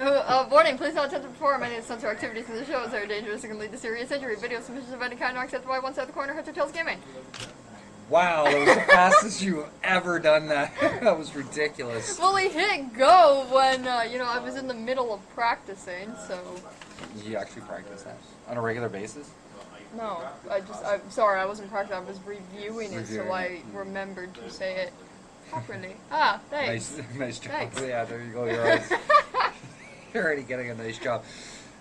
Warning, please not attempt to perform any of the censor activities in the show as they are dangerous and can lead to serious injury. Video submissions of any kind are accepted by one side of the corner, Hunter Tales Gaming. Wow, that was the fastest you've ever done that. That was ridiculous. Well, we hit go when, you know, I was in the middle of practicing, so... Did you actually practice that on a regular basis? No, I'm sorry, I wasn't practicing, I was reviewing it, so I remembered to say it properly. Ah, thanks. Nice job. Thanks. Yeah, there you go. You're already getting a nice job.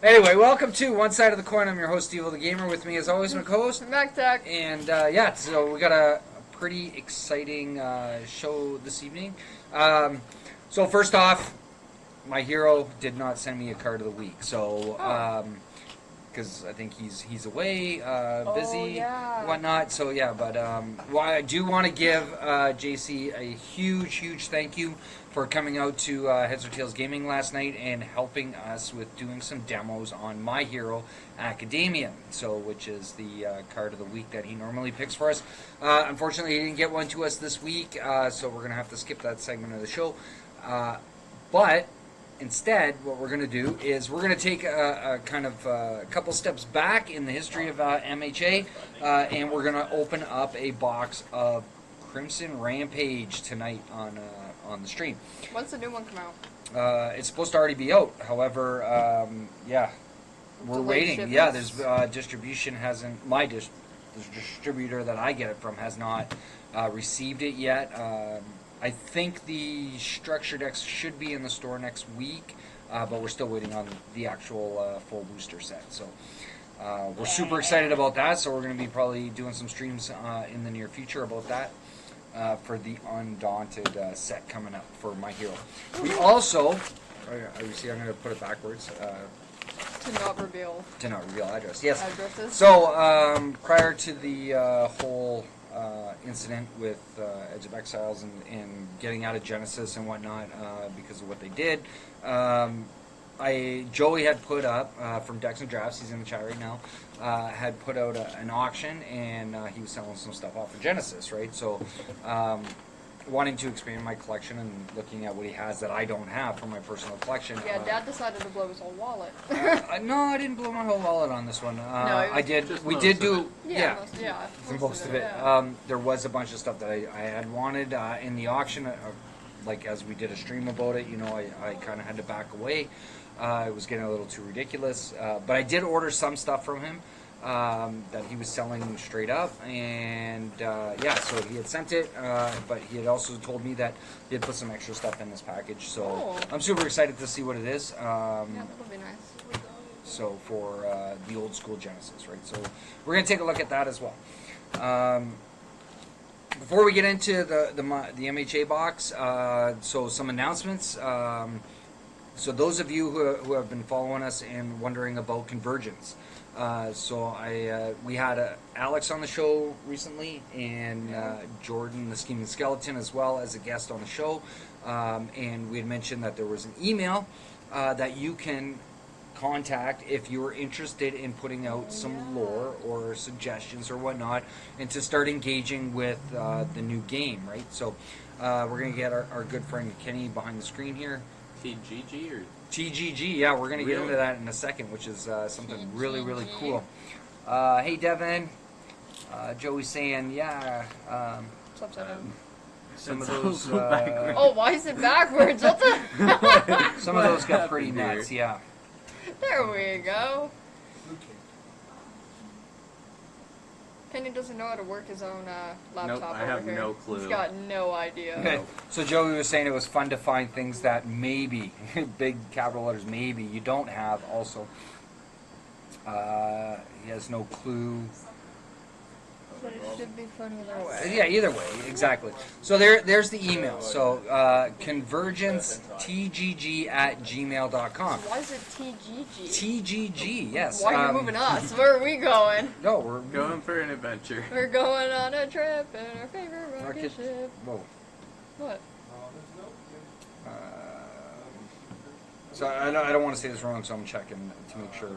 Anyway, welcome to One Side of the Coin. I'm your host, Steveo the Gamer. With me, as always, my co-host, Mack-Attack. And yeah, so we got a pretty exciting show this evening. So first off, my hero did not send me a card of the week. So because I think he's away, busy, whatnot. So yeah, but well, I do want to give JC a huge thank you for coming out to Heads or Tails Gaming last night and helping us with doing some demos on My Hero Academia, so which is the card of the week that he normally picks for us. Unfortunately, he didn't get one to us this week, so we're gonna have to skip that segment of the show. But instead, what we're going to do is we're going to take a kind of couple steps back in the history of MHA, and we're going to open up a box of Crimson Rampage tonight on the stream. When's the new one come out? It's supposed to already be out. However, yeah, we're waiting. Shipments. Yeah, there's distribution hasn't. The distributor that I get it from has not received it yet. I think the structure decks should be in the store next week, but we're still waiting on the actual full booster set. So we're super excited about that. So we're going to be probably doing some streams in the near future about that for the Undaunted set coming up for My Hero. We also, you see, I'm going to put it backwards. To not reveal address. Yes. Addresses. So prior to the whole incident with Edge of Exiles and getting out of Genesis and whatnot because of what they did. Joey had put up from Decks and Draughts, he's in the chat right now, had put out an auction, and he was selling some stuff off of Genesis, right? So wanting to expand my collection and looking at what he has that I don't have from my personal collection. Yeah, Dad decided to blow his whole wallet. No, I didn't blow my whole wallet on this one. No, I did. We did do. Most of it. There was a bunch of stuff that I had wanted in the auction. Like as we did a stream about it, you know, I kind of had to back away. It was getting a little too ridiculous. But I did order some stuff from him that he was selling straight up, and yeah, so he had sent it, but he had also told me that he had put some extra stuff in this package. So I'm super excited to see what it is. Yeah, that'll be nice. So for the old school Genesis, right? So we're gonna take a look at that as well. Before we get into the MHA box, so some announcements. So those of you who have been following us and wondering about Convergence, so we had Alex on the show recently, and Jordan, the Scheming Skeleton, as well as a guest on the show, and we had mentioned that there was an email that you can contact if you are interested in putting out some lore or suggestions or whatnot, and to start engaging with the new game, right? So we're going to get our good friend Kenny behind the screen here. TGG or? TGG, yeah, we're going to get into that in a second, which is something really cool. Hey, Devin. Joey's saying, yeah. It's upside down. Some of those. Oh, why is it backwards? What the? Some of those got pretty nuts, yeah. There we go. Kenny doesn't know how to work his own laptop. Nope, I have no clue. He's got no idea. Okay. So Joey was saying it was fun to find things that maybe, big capital letters, maybe you don't have also. He has no clue. But it should be fun either way. Yeah, either way, exactly. So there's the email. So convergencetgg@gmail.com. Why is it TGG? TGG, yes. Why are you moving us? Where are we going? No, we're going for an adventure. We're going on a trip in our favorite rocket ship. Whoa. What? So I don't want to say this wrong, so I'm checking to make sure.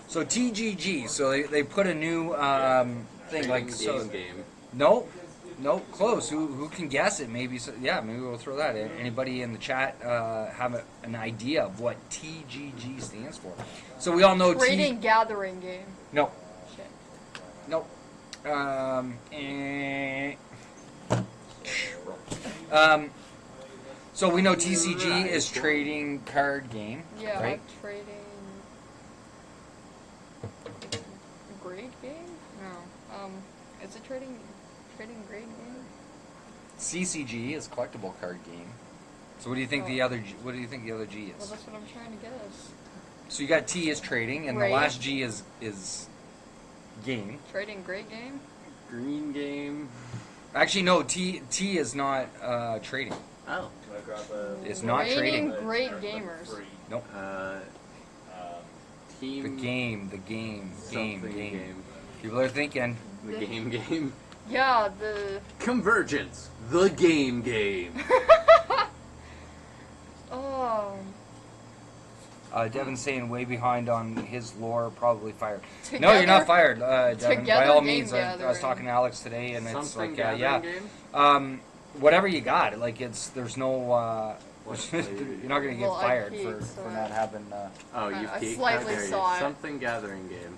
So TGG, so they put a new thing like so. Game. No, No, close. Who can guess it? Maybe. Yeah, maybe we'll throw that in. Anybody in the chat have an idea of what TGG stands for? So we all know Trading gathering game. No. Shit. Nope. So we know TCG is trading card game, Yeah, right? trading grade game? No. Is it trading grade game? CCG is collectible card game. So what do you think the other G, what do you think the other G Well, is? that's what I'm trying to guess. So you got T is trading, and Right. the last G is game. Trading grade game? Green game. Actually, no. T is not trading. Oh. It's not Rating trading. great gamers. Nope. Team. The game. Something game. People are thinking. The game. Yeah, the... Convergence. The game. Oh. Devin's saying way behind on his lore, probably fired. Together, No, you're not fired, Devin. By Together all game means, I was gathering. talking to Alex today, and it's Something like, gathering yeah, game. whatever you got. Like there's no. You're not gonna get Well, I fired peeked, for so not having. Oh, you I peeked. slightly There you saw go. it. Something gathering game.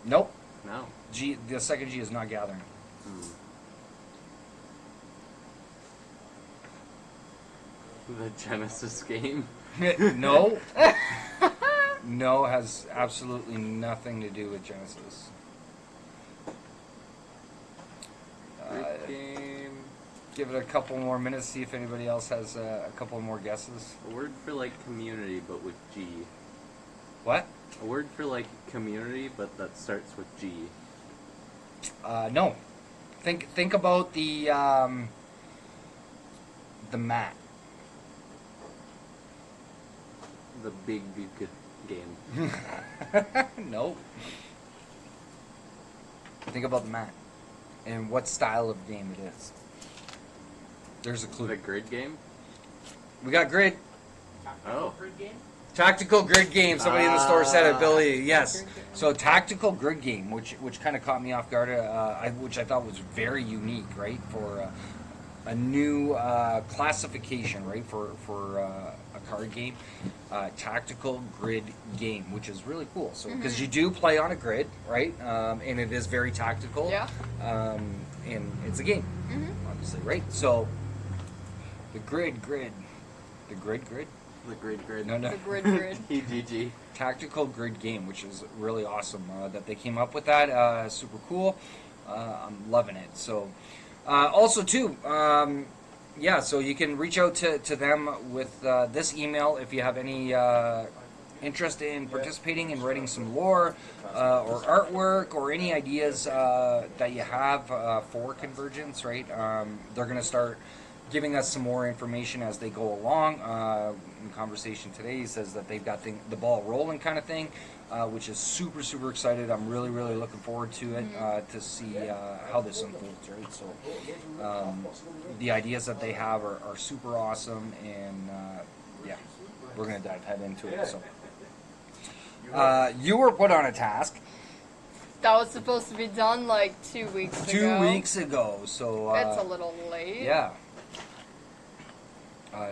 Nope. No. G. The second G is not gathering. The Genesis game. No. No, has absolutely nothing to do with Genesis. Great game. Give it a couple more minutes, see if anybody else has a couple more guesses. A word for like community, but with G. What? A word for like community, but that starts with G. No. Think about the mat. The big good game. Nope. Think about the mat and what style of game it is. There's a clue. The grid game. We got grid. Oh. Tactical grid game. Somebody in the store said it. Billy. Yes. Grid game. So tactical grid game, which kind of caught me off guard. Which I thought was very unique, right, for a new classification, right, for a card game. Tactical grid game, which is really cool. So because you do play on a grid, right, and it is very tactical. Yeah. And it's a game, obviously, right? So the grid. The grid. No. The grid. TGG. Tactical grid game, which is really awesome that they came up with that. Super cool. I'm loving it. So also too, so you can reach out to them with this email if you have any interest in participating in writing some lore or artwork or any ideas that you have for Convergence, right? They're going to start giving us some more information as they go along. In conversation today, he says that they've got the ball rolling kind of thing, which is super, super excited. I'm really, really looking forward to it to see how this unfolds, right? So the ideas that they have are super awesome, and we're going to dive head into it. So you were put on a task. That was supposed to be done like 2 weeks ago. 2 weeks ago, so It's a little late. yeah.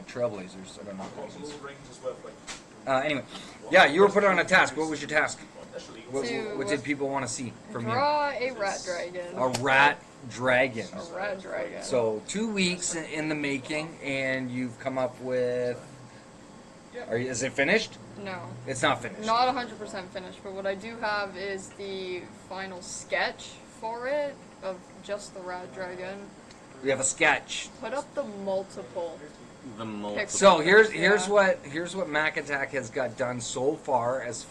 Trailblazers. I don't know what that is. Anyway, yeah, you were put on a task. What was your task? What did people want to see from you? Draw a rat dragon. A rat dragon. A rat dragon. So 2 weeks in the making, and you've come up with. Is it finished? No. It's not finished. Not 100% finished, but what I do have is the final sketch for it of just the rat dragon. We have a sketch. Put up the multiple. The multiple. So here's what Mack-Attack has got done so far as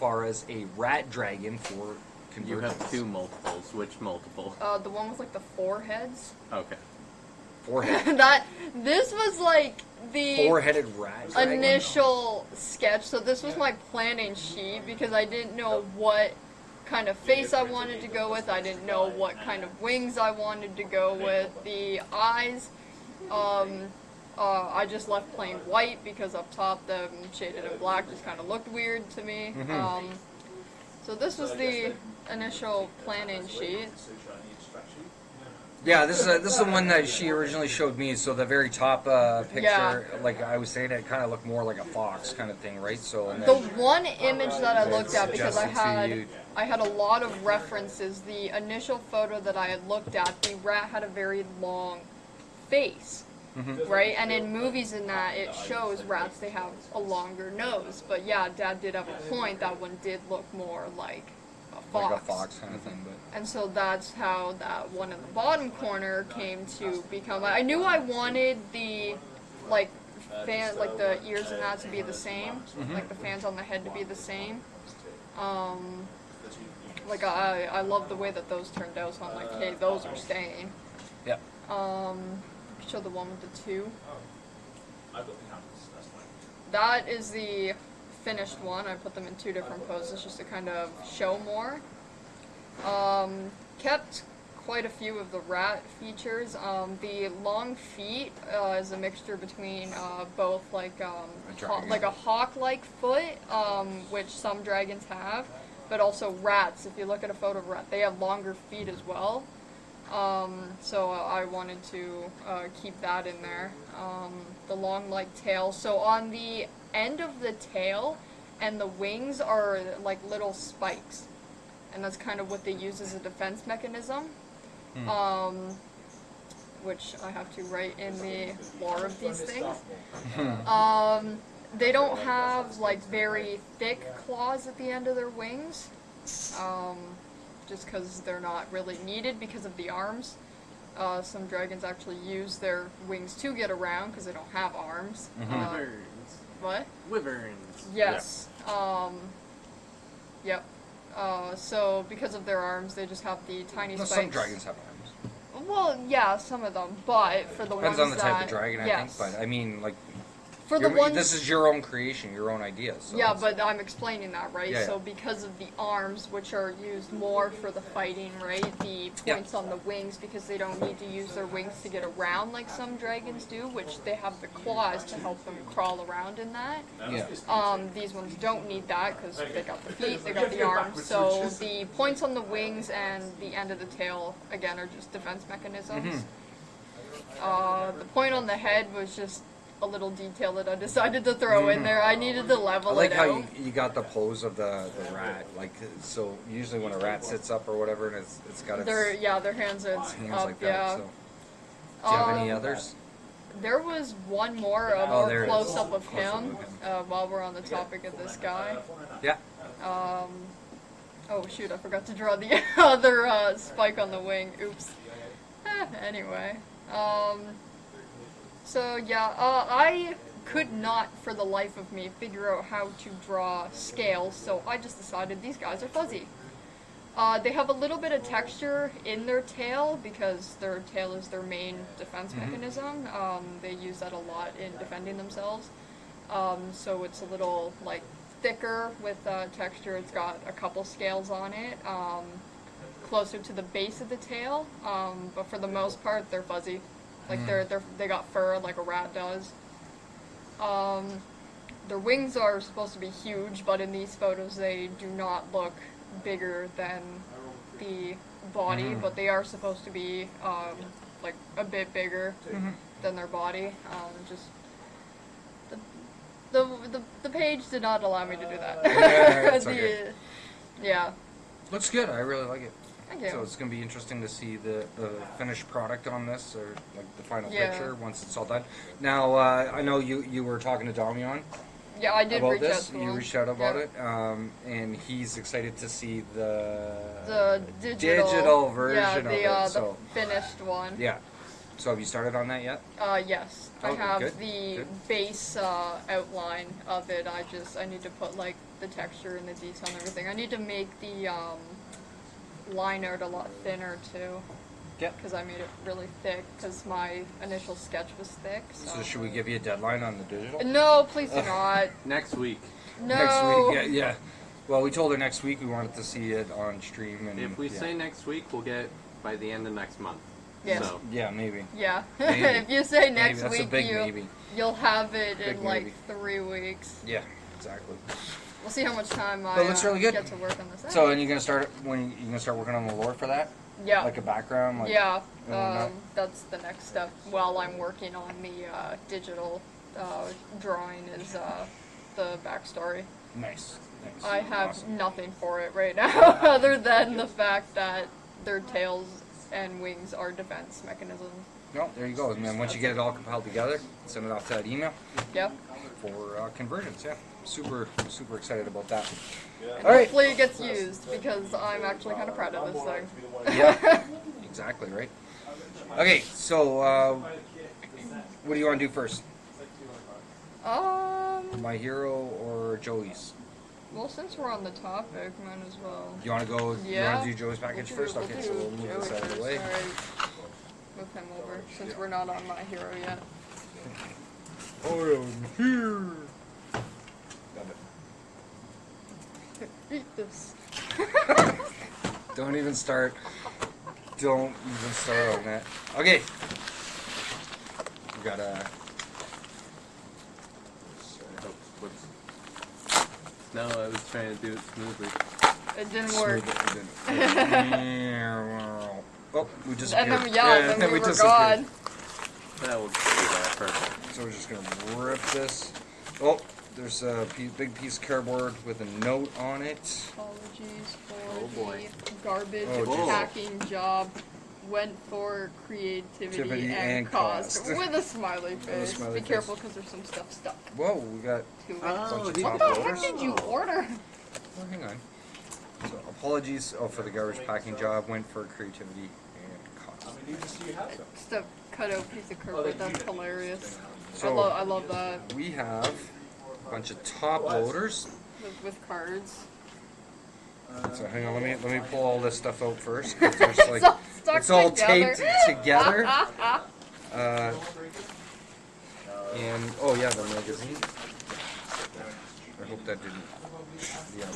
a rat dragon for Convergence. You have two multiples. Which multiple? The one with like the 4 heads. Okay. 4-headed. This was like the 4-headed rat dragon. initial sketch. So this was my planning sheet because I didn't know what kind of face I wanted to go with. I didn't know what kind of wings I wanted to go with. The eyes, I just left plain white because up top the shaded in black just kind of looked weird to me. So this was the initial planning sheet. Yeah, this is the one that she originally showed me. So the very top picture, Yeah. like I was saying, it kind of looked more like a fox kind of thing, right? So and The then, one image that I looked at, because Suggested to you. I had a lot of references. The initial photo that I had looked at, the rat had a very long face, right? And in movies and that, it shows rats, they have a longer nose. But yeah, Dad did have a point. That one did look more like a fox. like a fox kind of thing, but. And so that's how that one in the bottom corner came to become. I knew I wanted the, like, like the ears and that to be the same, like the fans on the head to be the same. Like I love the way that those turned out, so I'm like, hey, those are staying. Yeah. Show the one with the two. That is the finished one. I put them in two different poses just to kind of show more. Kept quite a few of the rat features. The long feet is a mixture between both like like a hawk-like foot, which some dragons have, but also rats. If you look at a photo of a rat, they have longer feet as well. So I wanted to keep that in there. The long like tail. So on the end of the tail and the wings are like little spikes. And that's kind of what they use as a defense mechanism, which I have to write in the lore of these things. They don't have like very thick claws at the end of their wings, just because they're not really needed because of the arms. Some dragons actually use their wings to get around because they don't have arms. Wyverns. What? Wyverns. Yes. Yep. So because of their arms, they just have the tiny spikes. Some dragons have arms. Well, yeah, some of them, but for the Depends ones on the type of dragon, I yes. think. But I mean, like, For the ones, this is your own creation, your own ideas. So yeah, but I'm explaining that, right? Yeah, So because of the arms, which are used more for the fighting, right? The points on the wings, because they don't need to use their wings to get around like some dragons do, which they have the claws to help them crawl around in that. Yeah. These ones don't need that because they got the feet, they got the arms. So the points on the wings and the end of the tail, again, are just defense mechanisms. The point on the head was just a little detail that I decided to throw in there. I needed to level I like it how out. you got the pose of the rat. Like, so usually when a rat sits up or whatever, and it's got its Their hands are hands up, like that. yeah. So. Do you have any others? There was one more, a Oh, more there it is. close up of Close-up him, of while we're on the topic of this guy. Yeah. Oh shoot, I forgot to draw the other spike on the wing. Oops. Anyway. So yeah, I could not for the life of me figure out how to draw scales, so I just decided these guys are fuzzy. They have a little bit of texture in their tail because their tail is their main defense mechanism. They use that a lot in defending themselves. So it's a little like thicker with texture. It's got a couple scales on it, closer to the base of the tail. But for the most part, they're fuzzy. Like they got fur like a rat does. Their wings are supposed to be huge, but in these photos they do not look bigger than the body, but they are supposed to be like a bit bigger than their body. Just the page did not allow me to do that. Yeah, it's okay. Yeah. Looks good. I really like it. Thank you. So it's going to be interesting to see the finished product on this, or like the final picture once it's all done. Now, I know you were talking to Damian Yeah, I did about reach this. out to You him. reached out about Yeah. it, and he's excited to see The digital version the, of it. So the finished one. yeah. So have you started on that yet? Yes. I Okay, have good, the good. base outline of it. I need to put like the texture and the detail and everything. I need to make the line art a lot thinner too. Yeah. Because I made it really thick because my initial sketch was thick. So should we give you a deadline on the digital? No, please do not. Next week. No. Next week, yeah. Well, we told her next week we wanted to see it on stream, and If we say next week, we'll get it by the end of next month. Yes. So, yeah, maybe. Yeah. Maybe. If you say Maybe. next That's a week, big maybe. you'll have it Big in like maybe. 3 weeks. Yeah, exactly. We'll see how much time I But it looks really good. get to work on this. So, and you're gonna start working on the lore for that? Yeah. Like a background? Like, Yeah, whatnot? that's the next step. While I'm working on the digital drawing is the backstory. Nice. Nice. I have Awesome. nothing for it right now other than the fact that their tails and wings are defense mechanisms. No, there you go. And then once you get it all compiled together, send it off to that email Yep. for Convergence. Yeah, super excited about that. And All right. hopefully it gets used because I'm actually kind of proud of this thing. Yeah, exactly right. Okay, so what do you want to do first? My Hero or Joey's? Well, since we're on the topic, might as well. You want to go? Yeah. You want to do Joey's package first? Okay, so we'll move this out of the way. Alright. Move him over since we're not on My Hero yet. I am here. Eat this. Don't even start. Don't even start on that. Okay. We got a. No, I was trying to do it smoothly. It didn't work. Oh, we disappeared. And then we were gone. That will do that. Perfect. So we're just gonna rip this. Oh, there's a big piece of cardboard with a note on it. Apologies for Oh, boy. the garbage Oh, packing job. Went for creativity and cost. With a smiley face. smiley Be face. careful because there's some stuff stuck Whoa, we got. to it. Oh, Bunch of he- top What the loaders. heck did you order? Oh, hang on. So apologies for the garbage packing job. Went for creativity and cost. Just a cutout piece of cardboard. That's hilarious. So- I love that We have a bunch of top loaders. with cards. So hang on, let me pull all this stuff out first. 'Cause there's like, It's all stuck it's all together. taped together. And oh yeah, the magazine. I hope that didn't. Yeah,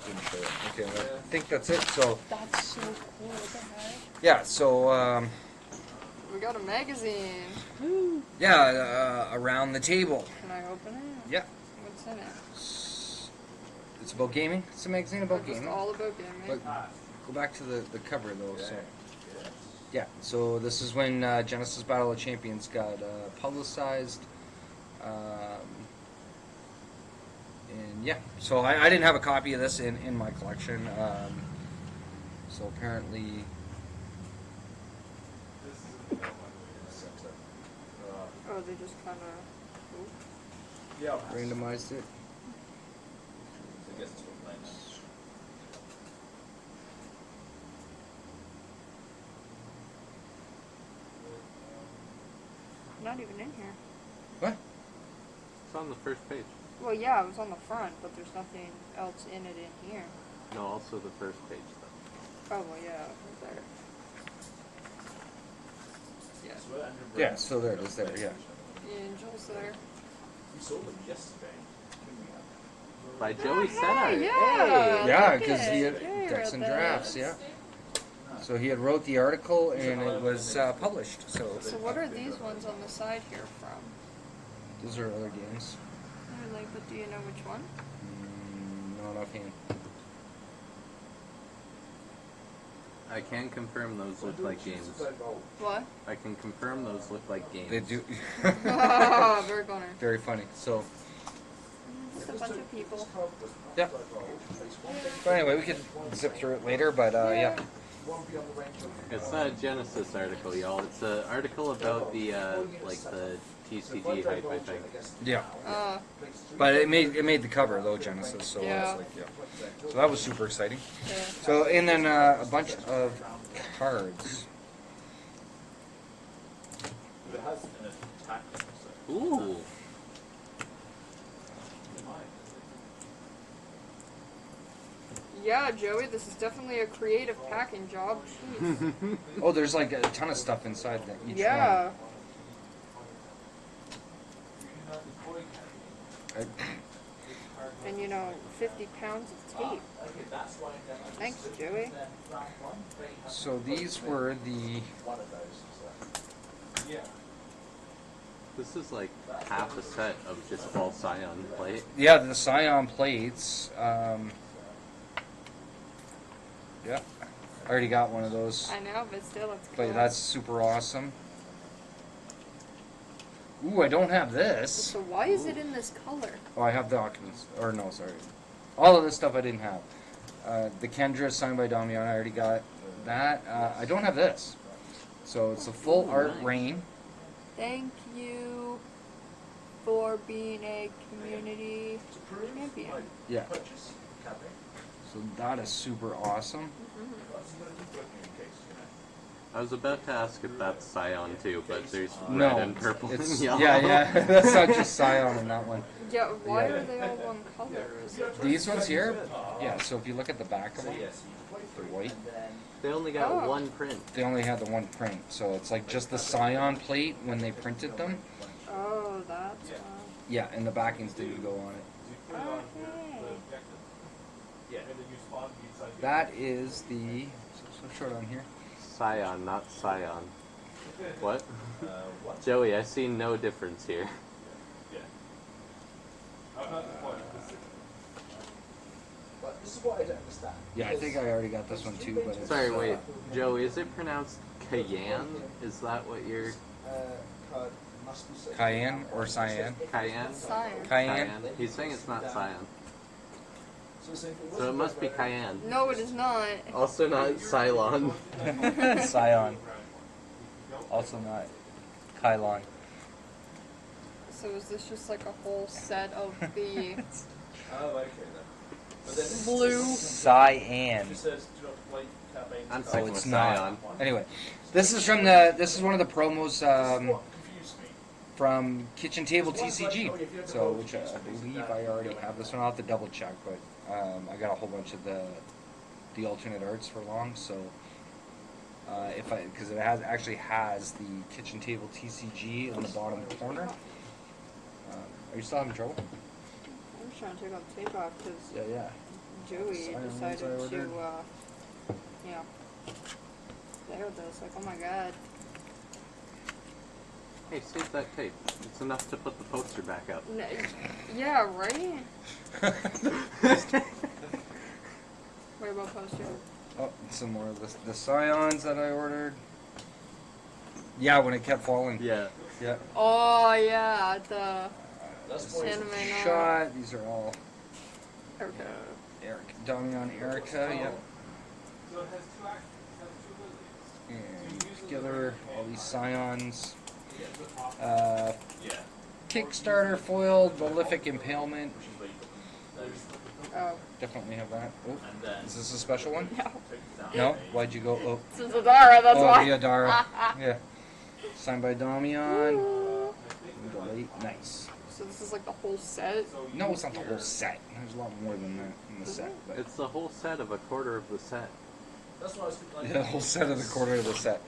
didn't show it. Okay, I think that's it. So That's so cool. What the heck? yeah, so We got a magazine. yeah, around the table. Can I open it? Yeah, What's in it? it's about gaming. It's a magazine about Just gaming. all about gaming. But go back to the cover though. So yeah, so this is when Genesis Battle of Champions got publicized. And yeah, so I didn't have a copy of this in my collection. So apparently, Oh, they just kind of. randomized it. Not even in here. What? It's on the first page. Well, yeah, it was on the front, but there's nothing else in it in here. No, also the first page though. Oh, well, yeah, right there. Yeah, so there it is. There, yeah. The angel's there. By Joey Hey, Senart. yeah. Yeah, look because it. he had Yeah, you decks wrote and that. drafts. Yeah. So he had wrote the article and it was published. So So what are these ones on the side here from? those are other games. They're like, but do you know which one? Not offhand. I can confirm those look like games. What? I can confirm those look like games. They do. Oh, very funny. Very funny. So Just a bunch of people. yeah. So anyway, we could zip through it later, but yeah. It's not a Genesis article, y'all. It's an article about the like the TCG hype, I think. Yeah. Uh, But it made the cover though, Genesis. So Yeah. it's like yeah. So that was super exciting. yeah. So and then a bunch of cards. Ooh. Yeah, Joey, this is definitely a creative packing job. Jeez. Oh, there's like a ton of stuff inside that each Yeah. one. And you know, 50 pounds of tape. Thanks, Joey. So these were the This is like half a set of just all Scion plate. the Scion plates. Yeah. I already got one of those. I know, but still, it's cool. But that's super awesome. Ooh, I don't have this. So why is it in this color? Oh, I have documents. Or no, sorry. All of this stuff I didn't have. The Kendra signed by Damian, I already got that. I don't have this. So it's a full art rain. Thank you for being a community champion. Yeah. So that is super awesome. I was about to ask if that's Scion too, but there's No, red and purple it's, and yellow. yeah, that's not just Scion in that one. Yeah, why are they all one color? Is it These ones here, yeah, so if you look at the back of them, they're white. They only got Oh. one print. They only had the one print, so it's like just the Scion plate when they printed them. Oh, that's why. Yeah, and the backings didn't go on it. Okay. That is the, so short on here. Scion, not Scion. What? Joey, I see no difference here. Yeah, I think I already got this one too, but it's, Sorry, wait. Joey, is it pronounced Cayenne? Is that what you're... Cayenne or Cyan? Cayenne? Cyan. Cayenne? He's saying it's not Cyan. So it must be Cayenne. No, it is not. Also not Cylon. Scion. Also not Kylon. So is this just like a whole set of the blue? Cyan. I'm Oh, sticking it's with not. Scion. Anyway, this is from the. This is one of the promos from Kitchen Table TCG. So, which I believe I already have this one. I'll have to double check, but I got a whole bunch of the alternate arts for long. So, if I because it actually has the Kitchen Table TCG on the bottom corner. Are you still having trouble? I'm just trying to take all the tape off because Yeah. Joey Silence decided I to, ordered. yeah. There it is. Like, oh my god. Hey, save that tape. It's enough to put the poster back up. Yeah, right? What about poster? Oh, some more of the Scions that I ordered. Yeah, when it kept falling. Yeah. Yeah. Oh, yeah, the This anime is shot. These are all Okay. Eric, Damian, Erica. Yep. And together, all these Scions. Kickstarter foiled Malefic Impalement. Oh. Definitely have that. Oh, is this a special one? No. No? Why'd you go? Oh, This is Adara, that's oh, why. the Adara. Yeah. Signed by Damian. Nice. So this is like the whole set? No, it's not the whole set. There's a lot more than that in the set. But It's the whole set of a quarter of the set. yeah, the whole set of the quarter of the set.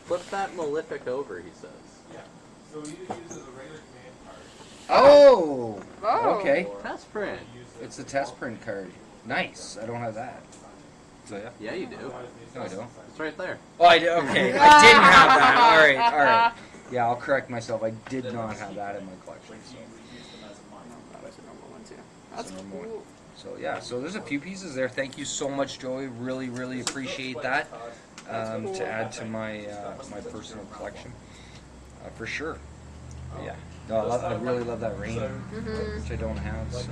Flip that Malefic over, he says. Oh! Oh. Okay. Test print. It's a test print card. Nice. I don't have that. So yeah. Yeah, you do. No, I don't. It's right there. Oh, I did. Okay. I didn't have that. All right. All right. Yeah, I'll correct myself. I did not have that in my collection. So. That's a normal one too. That's That's a normal one. cool. So yeah, so there's a few pieces there. Thank you so much, Joey. Really, really appreciate that. To add to my my personal collection, for sure. But yeah, no, I really love that rain, which I don't have. So,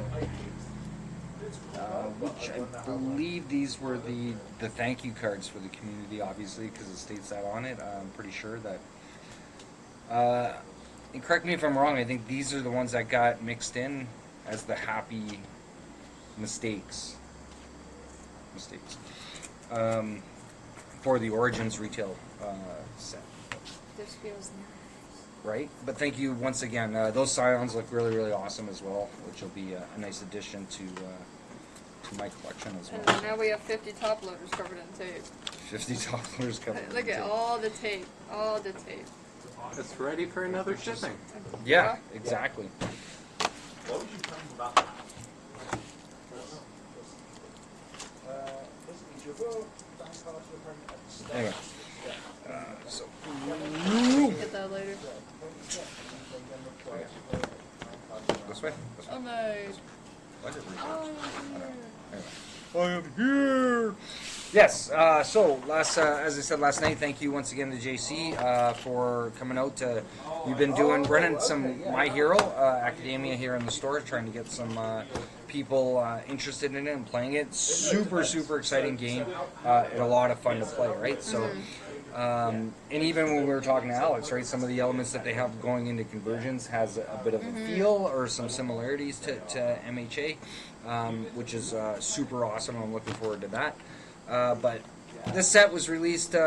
which I believe these were the thank you cards for the community, obviously, because it states that on it. I'm pretty sure that. And correct me if I'm wrong. I think these are the ones that got mixed in as the happy mistakes. For the Origins retail set. This feels nice. Right? But thank you once again. Those Scions look really, really awesome as well, which will be a nice addition to my collection as well. And now we have 50 top loaders covered in tape. $50 covered. Look at all the tape. All the tape. It's ready for another shipping. Yeah, exactly. Anyway. So. Get that later. This way? This way. Oh, nice. What is it? Oh, I am here! Yes. So as I said last night, thank you once again to JC for coming out. We've been running some My Hero Academia here in the store, trying to get some people interested in it and playing it. Super exciting game and a lot of fun to play. Right. So. And even when we were talking to Alex, right, some of the elements that they have going into Convergence has a bit of a feel or some similarities to MHA, which is super awesome. I'm looking forward to that. But this set was released 2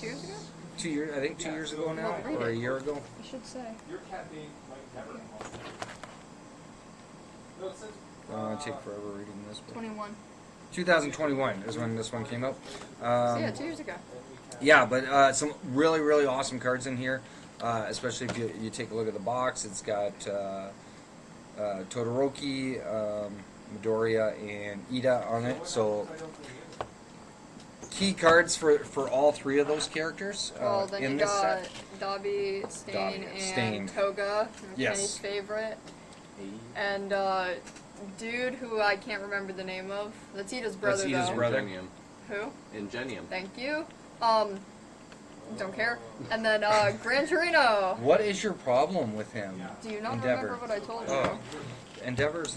years ago? 2 years, I think 2 years ago now, Well, or a year ago. I should say. Take forever reading this. But 21. 2021 is when this one came out. So yeah, 2 years ago. Yeah, but some really awesome cards in here, especially if you take a look at the box. It's got Todoroki, Midoriya, and Ida on it. So key cards for all three of those characters Well, then in you this got set. Dabi, Stain, Dabi, and Stain. Toga, Yes. Kenny's favorite. And dude who I can't remember the name of. That's Ida's brother, That's Ida's though. brother. Ingenium. Who? Ingenium. Thank you. Don't care. And then Gran Torino. What is your problem with him? Do you not Endeavor. remember what I told you? Oh, Endeavor's.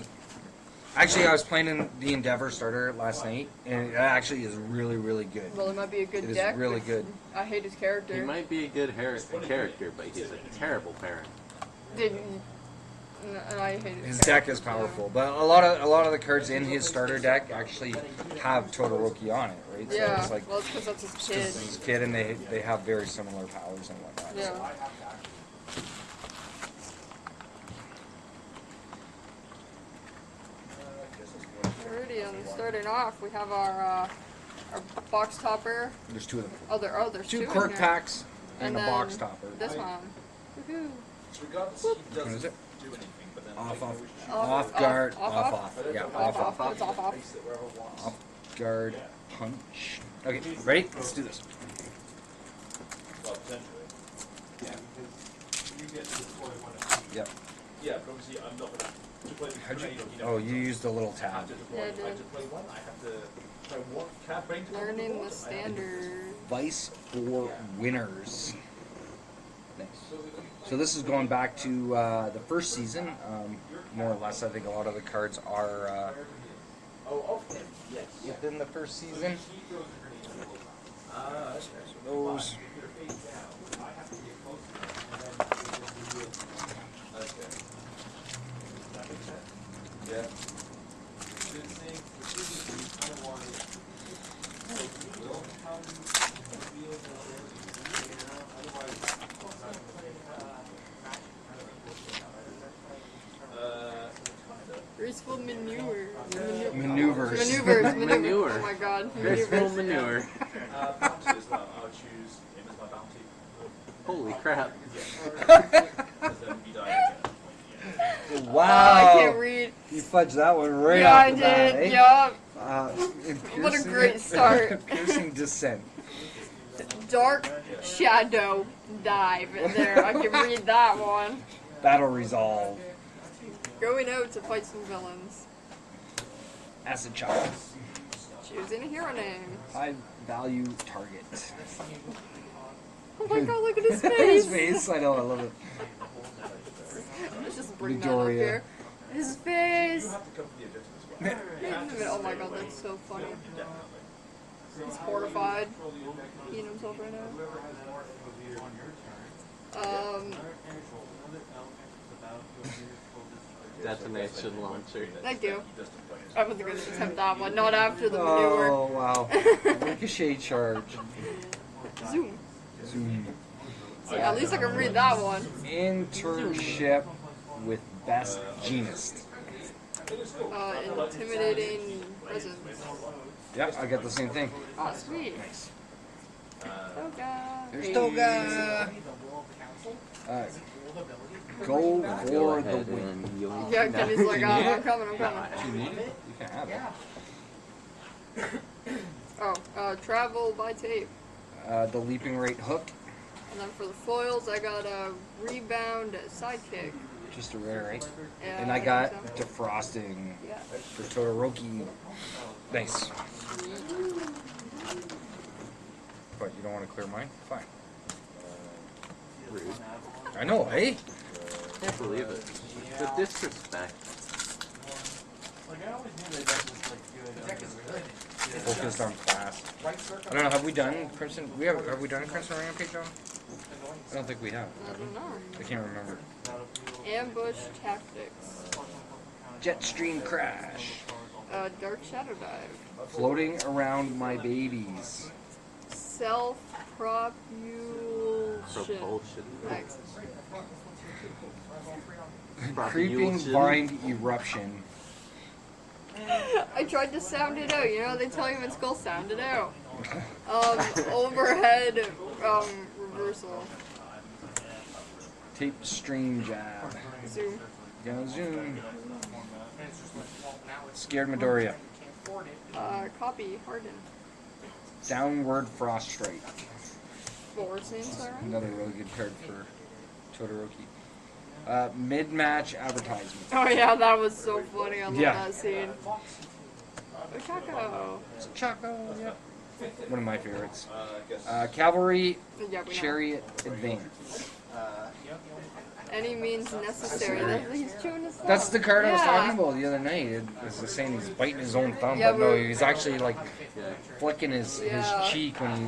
Actually, I was playing in the Endeavor starter last night, and it actually is really good. Well, it might be a good It is deck. really but good. I hate his character. He might be a good character, but he's a terrible parent. I hate his His character, deck is too. powerful, but a lot of the cards in his starter deck actually have Todoroki on it, right? Yeah, So it's like well, it's because that's his it's kid. his kid, and they have very similar powers and whatnot. Yeah. Alrighty, and starting off, we have our box topper. There's two of them. There's Two in cork here. packs and a then box topper. This one. Woohoo. What is it? Off Off, guard, off. off. Yeah, off. What's off? Off guard, punch. Okay, ready? Let's do this. Yep. Yeah, but obviously I'm not gonna to play the How'd you? grenade, Oh, you used a little I tab. have to deploy, Yeah, I I have did. to play one, I have to play one, can I bring to Learning the standard. Vice for winners. Nice. So this is going back to the first season, more or less. I think a lot of the cards are within the first season. Those. Yeah. Graceful manure. Maneuvers. Manure. Oh my god. Graceful Maneuvers. manure. Bounty as well, I would choose him as my bounty. Holy crap. Because then he died again. Wow. I can't read. You fudged that one right Yeah, off I the bat, did. eh? Yup. What a great start. Piercing descent. Dark shadow dive. There, I can read that one. Battle resolve. Going out to fight some villains. Acid chop. Choosing a hero name. High value target. Oh my god, look at his His face. face. I know. I love it. Let's just bring Midoriya. that up here. His face. You have to come for the objective as well. Oh my god, that's so funny. He's horrified. Eating himself right now. Detonation launcher. Thank you. I wasn't going to attempt that one, not after the manure. Oh wow. Ricochet charge. Zoom. Zoom. See, at least I can read that one. Internship with best genist. Intimidating presence. Yep, I got the same thing. Oh, sweet. Nice. Toga. There's Toga. Go for the win. Yeah, Kenny's like, oh, I'm coming. You need it? You can have it. Oh, travel by tape. The leaping rate hook. And then for the foils, I got a rebound found a sidekick. Just a rare, right? Yeah, And I got think so. defrosting Yeah. for Todoroki. Nice. But you don't want to clear mine? Fine. Rude. I know, eh? Can't believe it. The disrespect. Focused on class. I don't know. Have we done Crimson? Have we done Crimson Rampage on? I don't think we have. I don't know. I can't remember. Ambush tactics. Jetstream crash. Dark Shadow Dive. Floating around my babies. Self-propulsion. Propulsion. Next. Creeping vine eruption. I tried to sound it out. You know, they tell you in school, sound it out. Overhead reversal. Tape string jab. Zoom. Gonna zoom. Scared Midoriya. Copy. Harden. Downward frost strike. Forcing siren. Another really good card for Todoroki. Mid-match advertisement. Oh yeah, that was so funny. I love Yeah. that scene. Ochako. Choco, yeah. One of my favorites. Cavalry Yeah, we know. Chariot Advance. Any means necessary. He's chewing his thumb. That's the card I was Yeah. talking about the other night. It was saying he's biting his own thumb, Yeah, but no, but- he's actually like flicking his Yeah. cheek when he.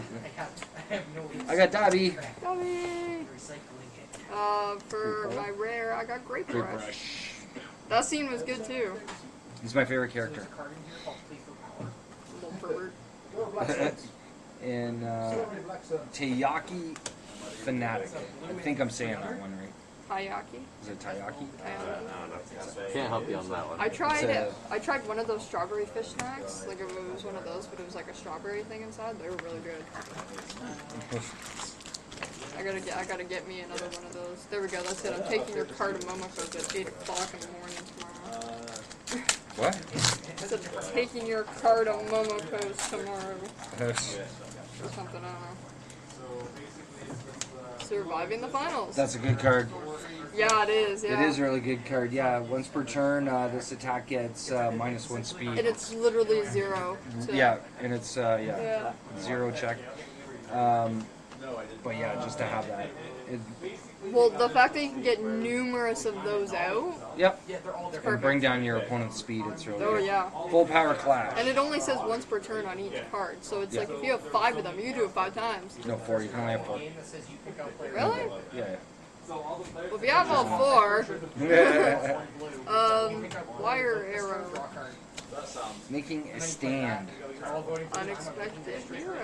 I got Dobby. Dummy. For my rare, I got Grape Great Rush. brush. That scene was good too. He's my favorite character. Little pervert. And Taiyaki Fanatic. I think I'm saying that one right. Hayaki. Is it Taiyaki? Can't help you on that one. I tried It's I tried one of those strawberry fish snacks. Like it was one of those, but it was like a strawberry thing inside. They were really good. I gotta get me another one of those. There we go. That's it. I'm taking your card to Momoko's at 8 o'clock in the morning tomorrow. What? I said taking your card to Momoko's tomorrow. Or something. I don't know. Surviving the finals. That's a good card. Yeah, it is. Yeah. It is a really good card. Yeah, once per turn, this attack gets -1 speed. And it's literally 0. To, Yeah, and it's Yeah. 0 check. But yeah, just to have that. Well, the fact that you can get numerous of those out. Yep. And bring down your opponent's speed. It's really Oh good. yeah. Full power clash. And it only says once per turn on each card, so it's like if you have 5 of them, you can do it 5 times. No, 4. You can only have 4. Really? Yeah. Well, if you have all 4, wire arrow, Making a stand. unexpected hero,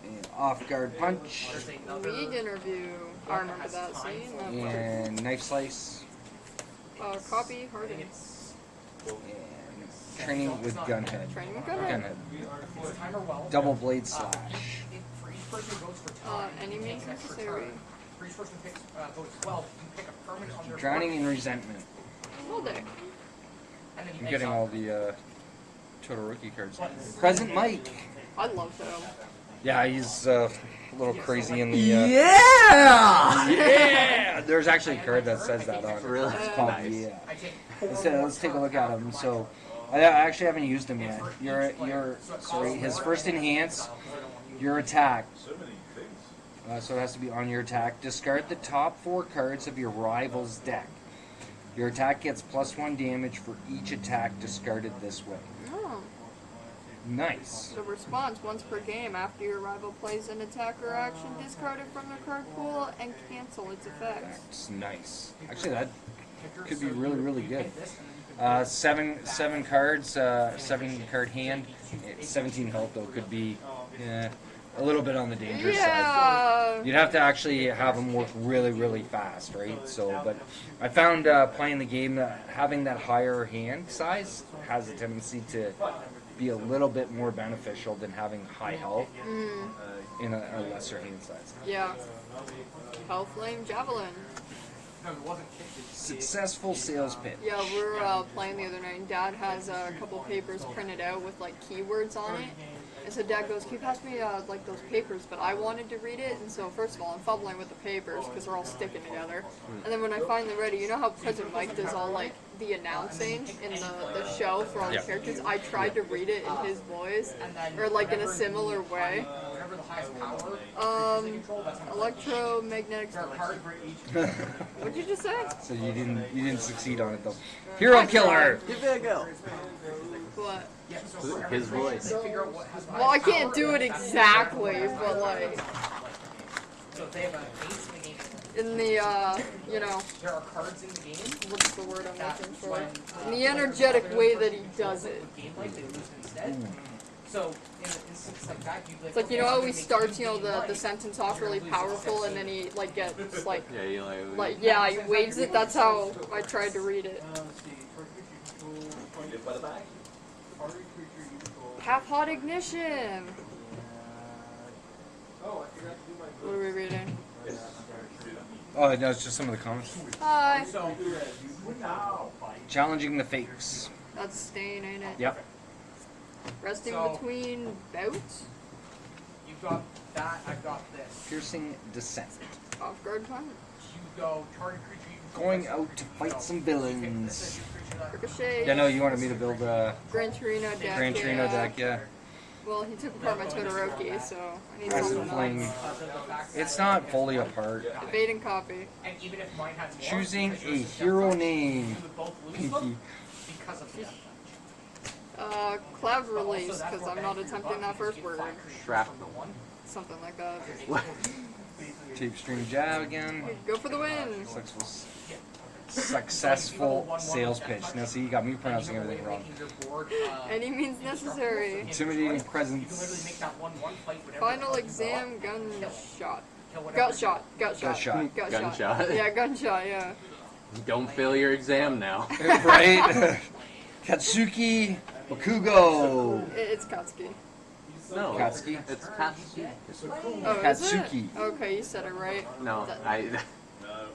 And off guard punch. league interview. I remember that scene. And knife slice. Copy harden. And training with gunhead. Training with gunhead. Double blade slash. Any means necessary. Drowning in resentment. All day. I'm getting all the Todoroki cards. Present Mike. I love him. Yeah, he's a little crazy in the. Yeah! Yeah! There's actually a card that says that on it. Really? It's called Nice. Yeah. Let's take a look at him. So, I actually haven't used him yet. Sorry, his first enhance, your attack. So it has to be on your attack. Discard the top 4 cards of your rival's deck. Your attack gets +1 damage for each attack discarded this way. Oh. Nice. The response once per game after your rival plays an attack or action, discard it from the card pool and cancel its effects. That's nice. Actually, that could be really, really good. Seven cards, 7-card hand, 17 health though could be a little bit on the dangerous side. Yeah. You'd have to actually have them work really, really fast, right? So, but I found playing the game that having that higher hand size has a tendency to be a little bit more beneficial than having high health in a lesser hand size. Yeah. Hell Flame Javelin. Successful sales pitch. Yeah, we were playing the other night, and Dad has a couple papers printed out with like keywords on it. And so Dad goes, "Can you pass me like those papers?" But I wanted to read it, and so first of all, I'm fumbling with the papers because they're all sticking together. And then when I finally read it, you know how President Mike does all like the announcing in the show for all the characters? I tried to read it in his voice, or like in a similar way. Electromagnetic. What'd you just say? So you didn't succeed on it though. Hero killer. Give it a go. What? His voice. Well, I can't do it exactly, but like in the you know, what's the word I'm looking for? In the energetic way that he does it. It's like, you know how he starts, you know, the sentence off really powerful, and then he like gets like yeah, he waves it. That's how I tried to read it. Half hot ignition. What are we reading? Oh no, it's just some of the comments. Hi. Challenging the fakes. That's Stain, ain't it? Yep. Resting between bouts. You got that. I got this. Piercing descent. Off guard punch. You go target creature. Going out to fight some villains. Ricochet. Yeah, no, you wanted me to build a Gran Torino deck. Gran Torino deck, yeah. Well, he took apart my Todoroki, so I need Acid something fling. else. It's not fully apart. Evade and copy. And even if mine has more, Choosing a hero name. you would both lose Pinky. them because of that. Cloud release, because I'm not attempting that first word. Shrapnel. Something like that. Tape string jab again. Go for the win. Successful sales pitch. Now see, you got me pronouncing everything wrong. Any means necessary. Intimidating presence. Final exam, gunshot. Gut shot. Gut shot. Gunshot. Gut Gunshot. shot. Yeah, gunshot, yeah. Don't fail your exam now. Right? Katsuki Bakugo. It's Katsuki. No, Katsuki? it's Katsuki. Oh, Katsuki. is it? Okay, you said it right. No,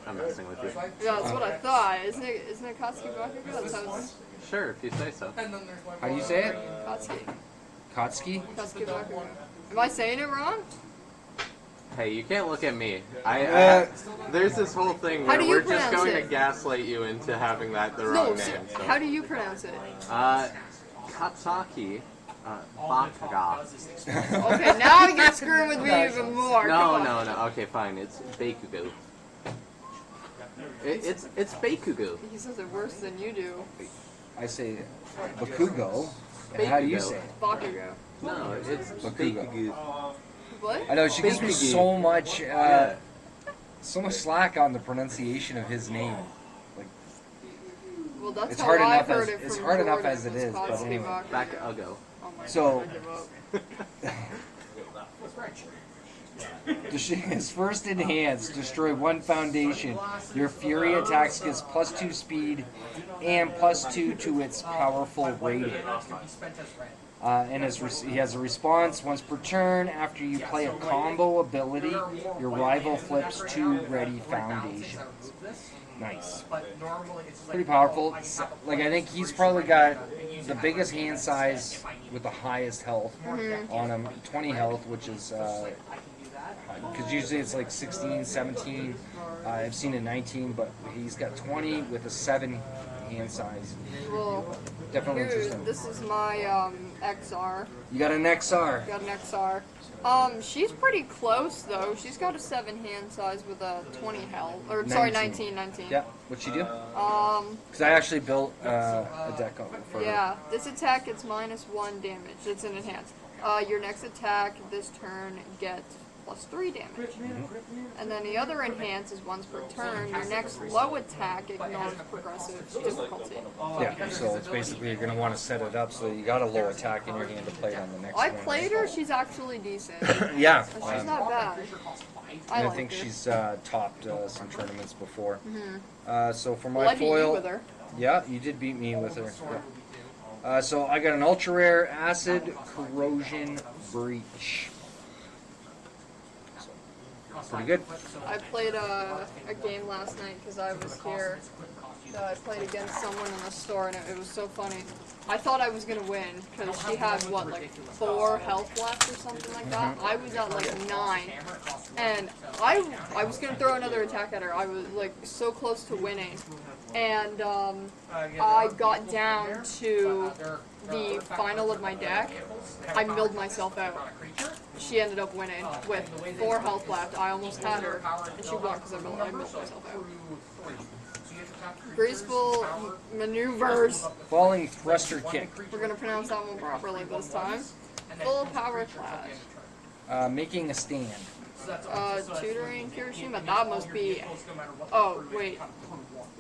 I'm messing with you. Yeah, that's what I thought. Isn't it Katsuki Bakugo? That's how it's... Sure, if you say so. How do you say it? Katsuki. Katsuki? Katsuki Bakugo. Am I saying it wrong? Hey, you can't look at me. There's this whole thing How where do you we're just pronounce going it? to gaslight you into having that the No, wrong so name. So. how do you pronounce it? Katsaki Bakaga. Okay, now you're screwing with me even more. Come on. No. Okay, fine. It's Bakugo. It's Bakugo. He says it worse than you do. I say Bakugo. And how do you say it? Bakugo. No, it's Bakugo. Bakugo. What? I know she gives me Bakugo. so much, Yeah. so much slack on the pronunciation of his name. Well, that's It's how hard I've enough heard as- it it's from hard enough Jordan, as it was is, but Katsuki anyway. Bakugo. Bakago. Oh my So- God, I give up. Is first enhanced, destroy one foundation. Your Fury attacks gets +2 speed and +2 to its powerful rating. And he has a response once per turn. After you play a combo ability, your rival flips 2 ready foundations. Nice. Pretty powerful. Like, I think he's probably got the biggest hand size with the highest health on him. 20 health, which is... because usually it's like 16, 17. I've seen it 19, but he's got 20 with a 7 hand size. Well, Definitely here, interesting. this is my XR. You got an XR. Got an XR. She's pretty close though. She's got a 7 hand size with a 20 health. Or sorry, 19. Yeah, what'd she do? Um, Because I actually built a deck of it for her. yeah, this attack gets -1 damage. It's an enhanced. Your next attack this turn gets +3 damage. And then the other enhance is once per turn. Your next low attack ignores progressive difficulty. Yeah, so it's basically you're going to want to set it up so that you got a low attack in your hand to play it on the next I one. played her. She's actually decent. Yeah. She's not bad. I like think her. she's topped some tournaments before. Mm-hmm. So for my Well, I beat you foil, with her. yeah, you did beat me with her. Yeah. So I got an ultra rare acid corrosion breach. Pretty good. I played a game last night because I was here. I played against someone in the store and it was so funny. I thought I was gonna win because she had what, like 4 health left or something like that. I was at like 9, and I was gonna throw another attack at her. I was like so close to winning, and I got down to the final of my deck. I milled myself out. She ended up winning with 4 health left. I almost had her, and she won because I milled myself out. Graceful maneuvers. Falling thruster kick. We're gonna pronounce that one properly this time. Full power clash. Making a stand. Tutoring Kirishima. That must be. Oh wait.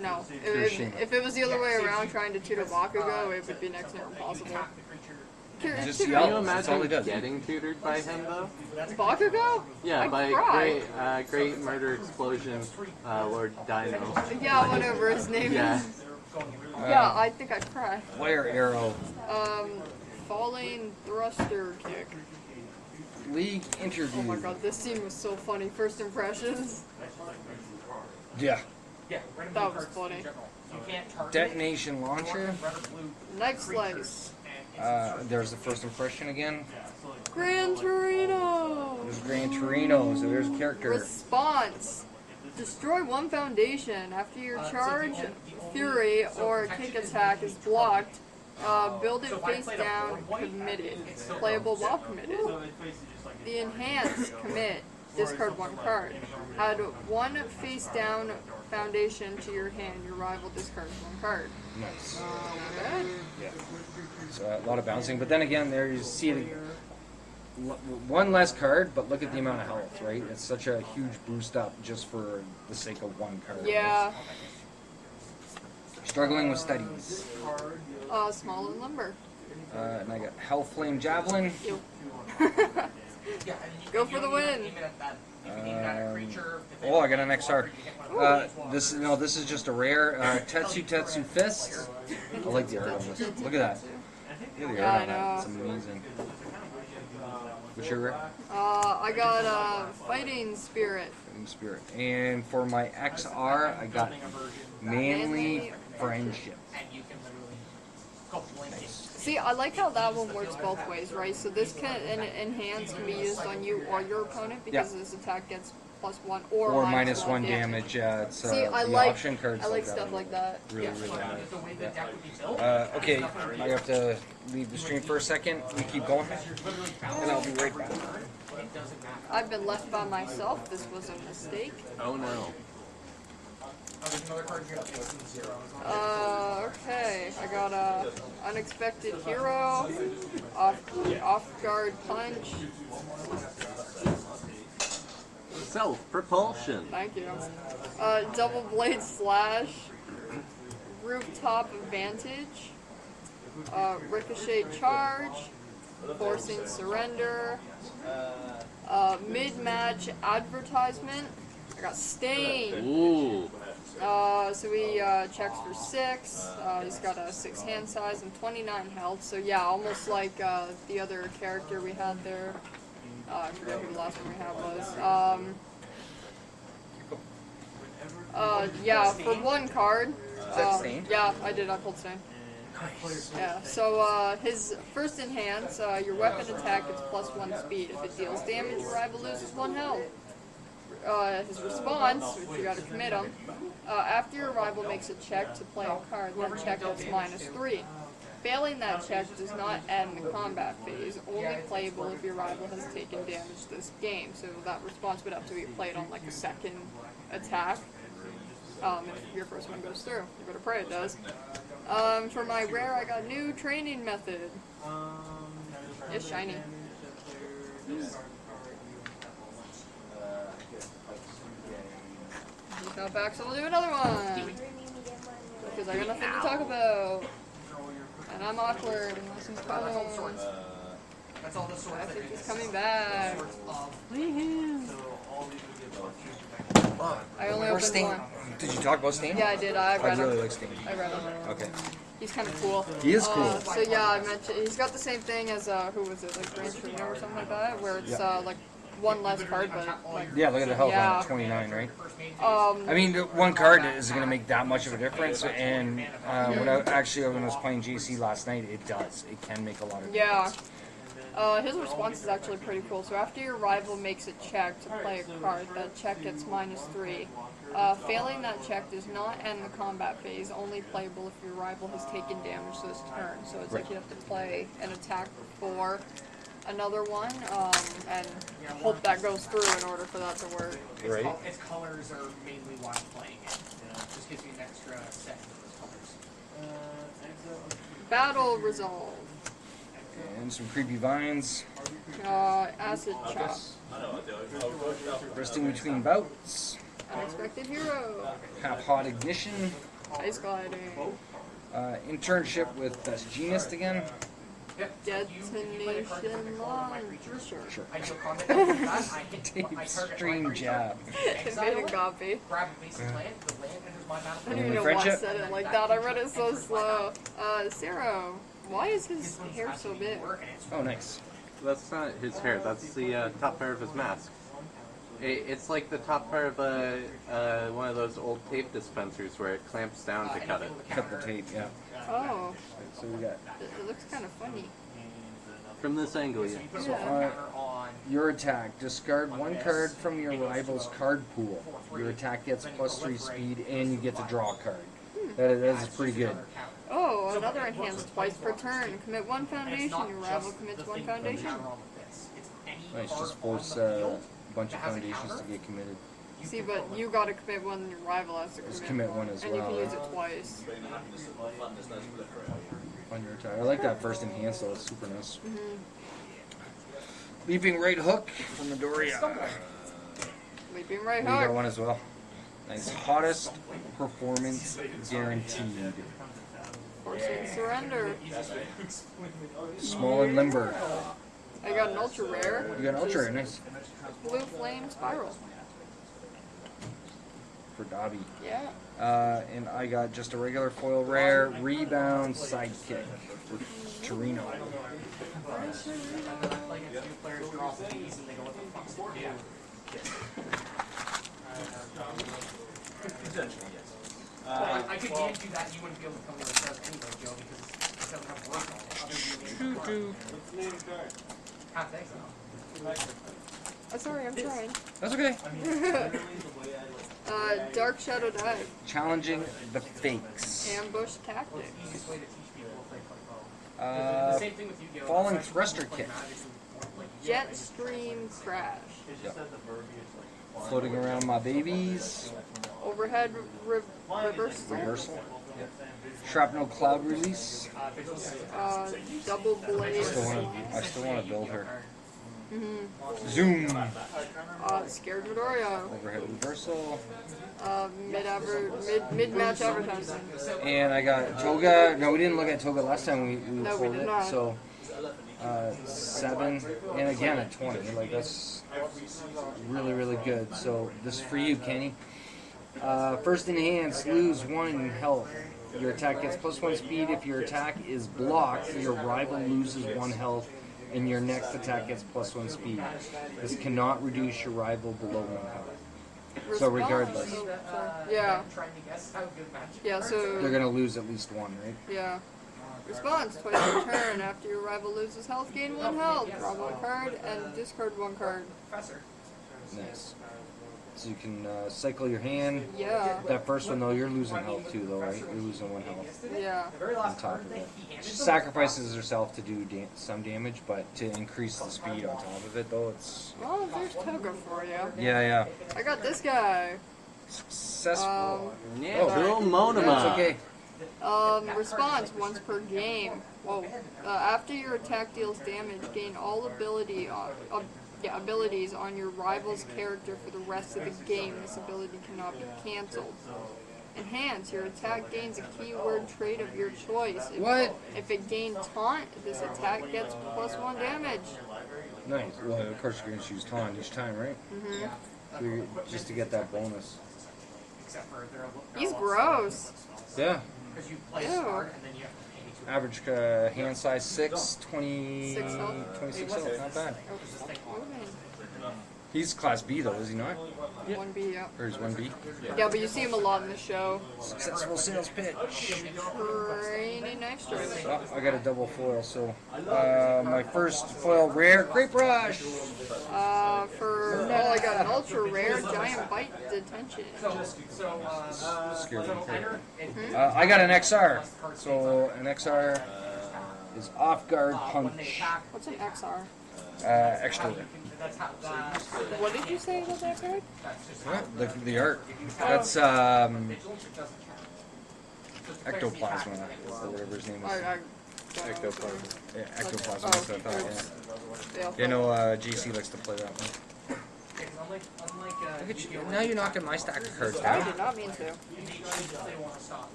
No. If it was the other way around, trying to tutor Bakugo, it would be next to impossible. Just Can yell. you That's all he imagine does. getting tutored by him though? Bakugo? Yeah, I'd by cry. Great Murder Explosion, Lord Dino. Yeah, whatever his name Yeah. is. Yeah, I think I'd cry. Flare arrow. Falling thruster kick. League interview. Oh my god, this scene was so funny. First impressions. Yeah. That was funny. Detonation launcher. Knife slice. There's the first impression again. Gran Torino. There's Gran Torino, so there's a character. Response. Destroy 1 foundation. After your charge, fury, or kick attack is blocked, build it face down, committed. Playable while committed. The enhance, commit. Discard 1 card. Add 1 face down foundation to your hand. Your rival discards 1 card. Nice. Bad. Yeah. So a lot of bouncing, but then again, there you see it. 1 less card, but look at the amount of health, right? It's such a huge boost up just for the sake of 1 card. Yeah. Struggling with studies. Small and lumber. And I got Hellflame Javelin. Ew. Go for the win. Oh, I got an XR. This is just a rare Tetsu Fist. I like the art on this. Look at that. Look at the art on that. It's amazing. What's your rare? I got Fighting Spirit. Spirit. And for my XR, I got Manly Friendship. See, I like how that one works both ways, right? So this enhance can be used on you or your opponent because this attack gets +1 or minus one damage. Yeah, it's See, I the like option cards. I like stuff like that. Really nice. Yeah. Okay, I have to leave the stream for a second. We keep going, and I'll be right back. I've been left by myself. This was a mistake. Oh no. Okay, I got a unexpected hero, off guard punch. Self-propulsion. Thank you. Double blade slash, rooftop advantage, ricochet charge, forcing surrender, mid-match advertisement. I got stain. Ooh. So he checks for 6. He's got a 6 hand size and 29 health. So yeah, almost like the other character we had there. I forget who the last one we had was. Yeah, for 1 card. Is that Stain? Yeah, I did. I pulled Stain. Yeah, so his first enhance, your weapon attack gets +1 speed. If it deals damage, your rival loses 1 health. His response, which you gotta commit him, after your rival makes a check to play a card, that check gets -3. Failing that check does not end the combat phase, only playable if your rival has taken damage this game. So that response would have to be played on like a second attack. If your first one goes through, you better pray it does. For my rare, I got new training method. It's shiny. He's not back, so we'll do another one. Because I got nothing to talk about. And I'm awkward unless he's coming. That's all the sort I of think things. he's coming back. I only opened Stain. 1. Did you talk about Stain? Yeah, I did. I read really him. like Stain. I read him. Okay. He's kind of cool. He is cool. So yeah, I mentioned he's got the same thing as who was it, like Gran Torino or something like that, where it's like one less card, but like, Yeah, look at the health Yeah. on it, 29, right? um, I mean, one card isn't going to make that much of a difference, and when I was playing GC last night, it does. It can make a lot of yeah. difference. His response is actually pretty cool. So after your rival makes a check to play a card, that check gets -3. Failing that check does not end the combat phase, only playable if your rival has taken damage this turn. So it's like you have to play an attack before another one, and hope that goes through in order for that to work. Right. Its colors are mainly why I'm playing it. It just gives me an extra set of those colors. Battle resolve. And some creepy vines. Acid chop. Resting between bouts. Unexpected hero. Half hot ignition. Ice gliding. Internship with Genist again. Detonation launcher. Sure. I deal combat with that. I hit Deep my target stream right jab. Made a copy. grab a basic land, the land enters my I battlefield. don't even know why I said it like that. I read it so slow. Zero. Why is his hair so big? Oh, nice. That's not his hair. That's the top part of his mask. It's like the top part of one of those old tape dispensers where it clamps down to cut it. Cut the tape, yeah. Oh, So we got it looks kind of funny. From this angle, yeah. Yeah. your attack. Discard one card from your rival's card pool. Your attack gets +3 speed, and you get to draw a card. That is pretty good. Oh, another enhanced twice per turn. Commit one foundation. Your rival commits one foundation. Nice, just force a bunch of foundations to get committed. See, but you gotta commit one, and your rival has to commit. Just commit one as and you well. can use it twice. On your attack. I like that first enhance though, it's super nice. Leaping right hook from Midoriya. Leaping right We got hook. one as well. Nice, hottest performance guaranteed. Forcing surrender. Small and limber. I got an ultra rare. You got an ultra rare, nice. Blue flame spiral. For Dobby. Yeah. And I got just a regular foil rare, rebound sidekick for Torino. I could hand you that, you wouldn't be able to tell me what it says anyway, Joe, because it doesn't have words on it. Ah, thanks. Sorry, I'm trying. That's okay. Dark Shadow Dive. Challenging the fakes. Ambush Tactics. Easiest way to teach people to play Pokemon. The same thing with Yu-Gi-Oh! Falling thruster kick. Jetstream Crash. Yep. Floating around my babies. Overhead Reversal. Reversal. Yep. Shrapnel cloud release. Double Blade. I still want to build her. Zoom. Scared Midoriya. Overhead reversal. Mid-match advertising. And I got Toga. No, we didn't look at Toga last time we No, we pulled did it. not. So 7 and again a 20. Like that's really, really good. So this is for you, Kenny. First enhance, lose 1 health. Your attack gets +1 speed. If your attack is blocked, your rival loses 1 health, and your next attack gets +1 speed. This cannot reduce your rival below 1 health. So regardless, Yeah. Trying to guess how good match. Yeah, they're so, gonna lose at least 1, right? yeah. Response, twice per turn. After your rival loses health, gain 1 health. Draw 1 card and discard 1 card. Professor. Nice. So you can cycle your hand. Yeah. That first one though, you're losing health too, though, right? You're losing 1 health Yeah. on top of it. She sacrifices herself to do some damage, but to increase the speed on top of it, though, it's Well, there's Toga for you. yeah. I got this guy. Successful. Yeah, Oh. Bill Monoma. It's okay. Response, once per game. Whoa. After your attack deals damage, gain all abilities on your rival's character for the rest of the game. This ability cannot be cancelled. Enhance, your attack gains a keyword trait of your choice. If it gained taunt, this attack gets +1 damage. Nice. Well, of course you're going to choose taunt each time, right? Just to get that bonus. Except for they're a little. He's gross. Yeah. Because you play Ew. smart and then you have to pay to. Average hand size 6, 20, 6 health. 26 health. Not bad. Oh, moving. He's Class B though, is he not? 1B, yeah. Or is 1B? Yeah, but you see him a lot in the show. Successful sales pitch. Training knife strike. Oh, I got a double foil, so my first foil rare, Great Brush. I got an ultra rare giant bite detention. Scared me. I got an XR, so an XR is off guard punch. What's an XR? Extra. What did you say about that card? What? The art. That's ectoplasma, or whatever his name is. Ectoplasm. Yeah, ectoplasma. That's what I thought. Yeah. You know, GC likes to play that one. Look at you. Now you're knocking my stack of cards I down. did not mean to.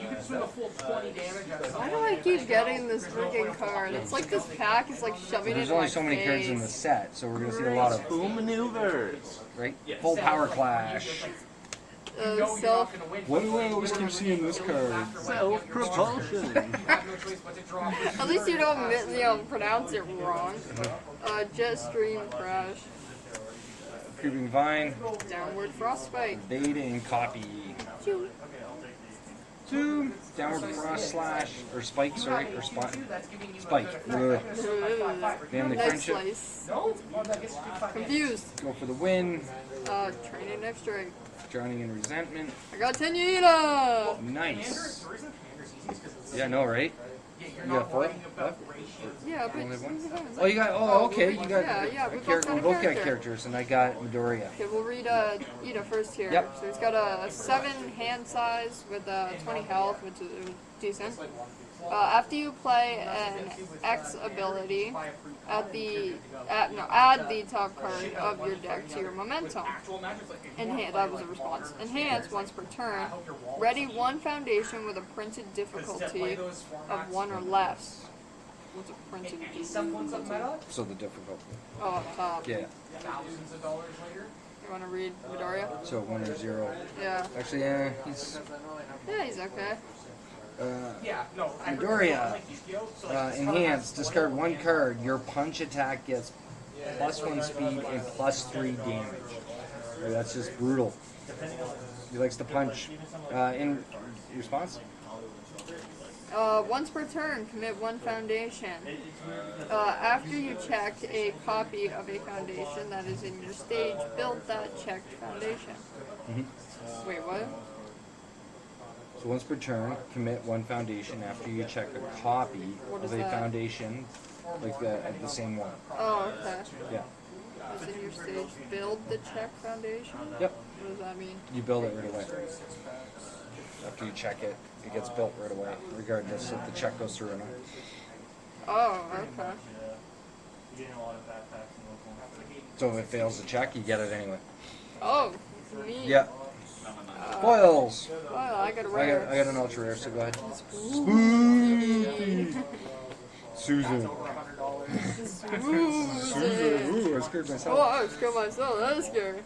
You can swing a full 20 damage at Why do I keep getting this freaking card? It's like this pack is like shoving it There's in only my so many cards in the face. set, so we're gonna see a lot of Boom maneuvers. right full power clash. Self. Why do I always keep seeing this card? Self-propulsion. At least you don't pronounce it wrong. Jet stream crash. Creeping Vine, Downward frostbite. Bait and Copy. Choo. Two, Downward Frost Slash, or Spike, sorry, or Spike. Spike. Ugh. Damn the Knife friendship. slice. Confused. Go for the win. Training knife strike. Drowning in Resentment. I got Tenuita! Nice. Yeah, no, right? You got four? Yeah, but Only one? Oh, you got, oh, okay, you got yeah, a we both character. got We a both got character. characters, and I got Midoriya. Okay, we'll read Ida first here. Yep. So he's got a 7 hand size with 20 health, which is decent. After you play an X ability, add the top card of your deck to your momentum. That was a response. Enhance once per turn. Ready 1 foundation with a printed difficulty of 1 or less. What's a printed difficulty? So the difficulty. Oh, up top. Yeah. You want to read Midoriya? So 1 or 0. Yeah. Actually, yeah, he's He's okay. Midoriya. Enhanced. Discard 1 card. Your punch attack gets +1 speed and +3 damage. That's just brutal. He likes to punch. In response? Once per turn, commit 1 foundation. After you checked a copy of a foundation that is in your stage, build that checked foundation. Wait, what? So once per turn, commit 1 foundation after you check a copy What of is a that? foundation, like the same one. Oh, okay. Yeah. It's in your stage. Build the check foundation? Yep. What does that mean? You build it right away. After you check it, it gets built right away, regardless if the check goes through or not. Oh, okay. So if it fails the check, you get it anyway. Oh, neat. Yeah. Foils! Oh, I got a I rare. got an ultra rare, so go ahead. Spooky. Susan. Susan. Ooh, I scared Oh, myself. I scared myself. That is scary.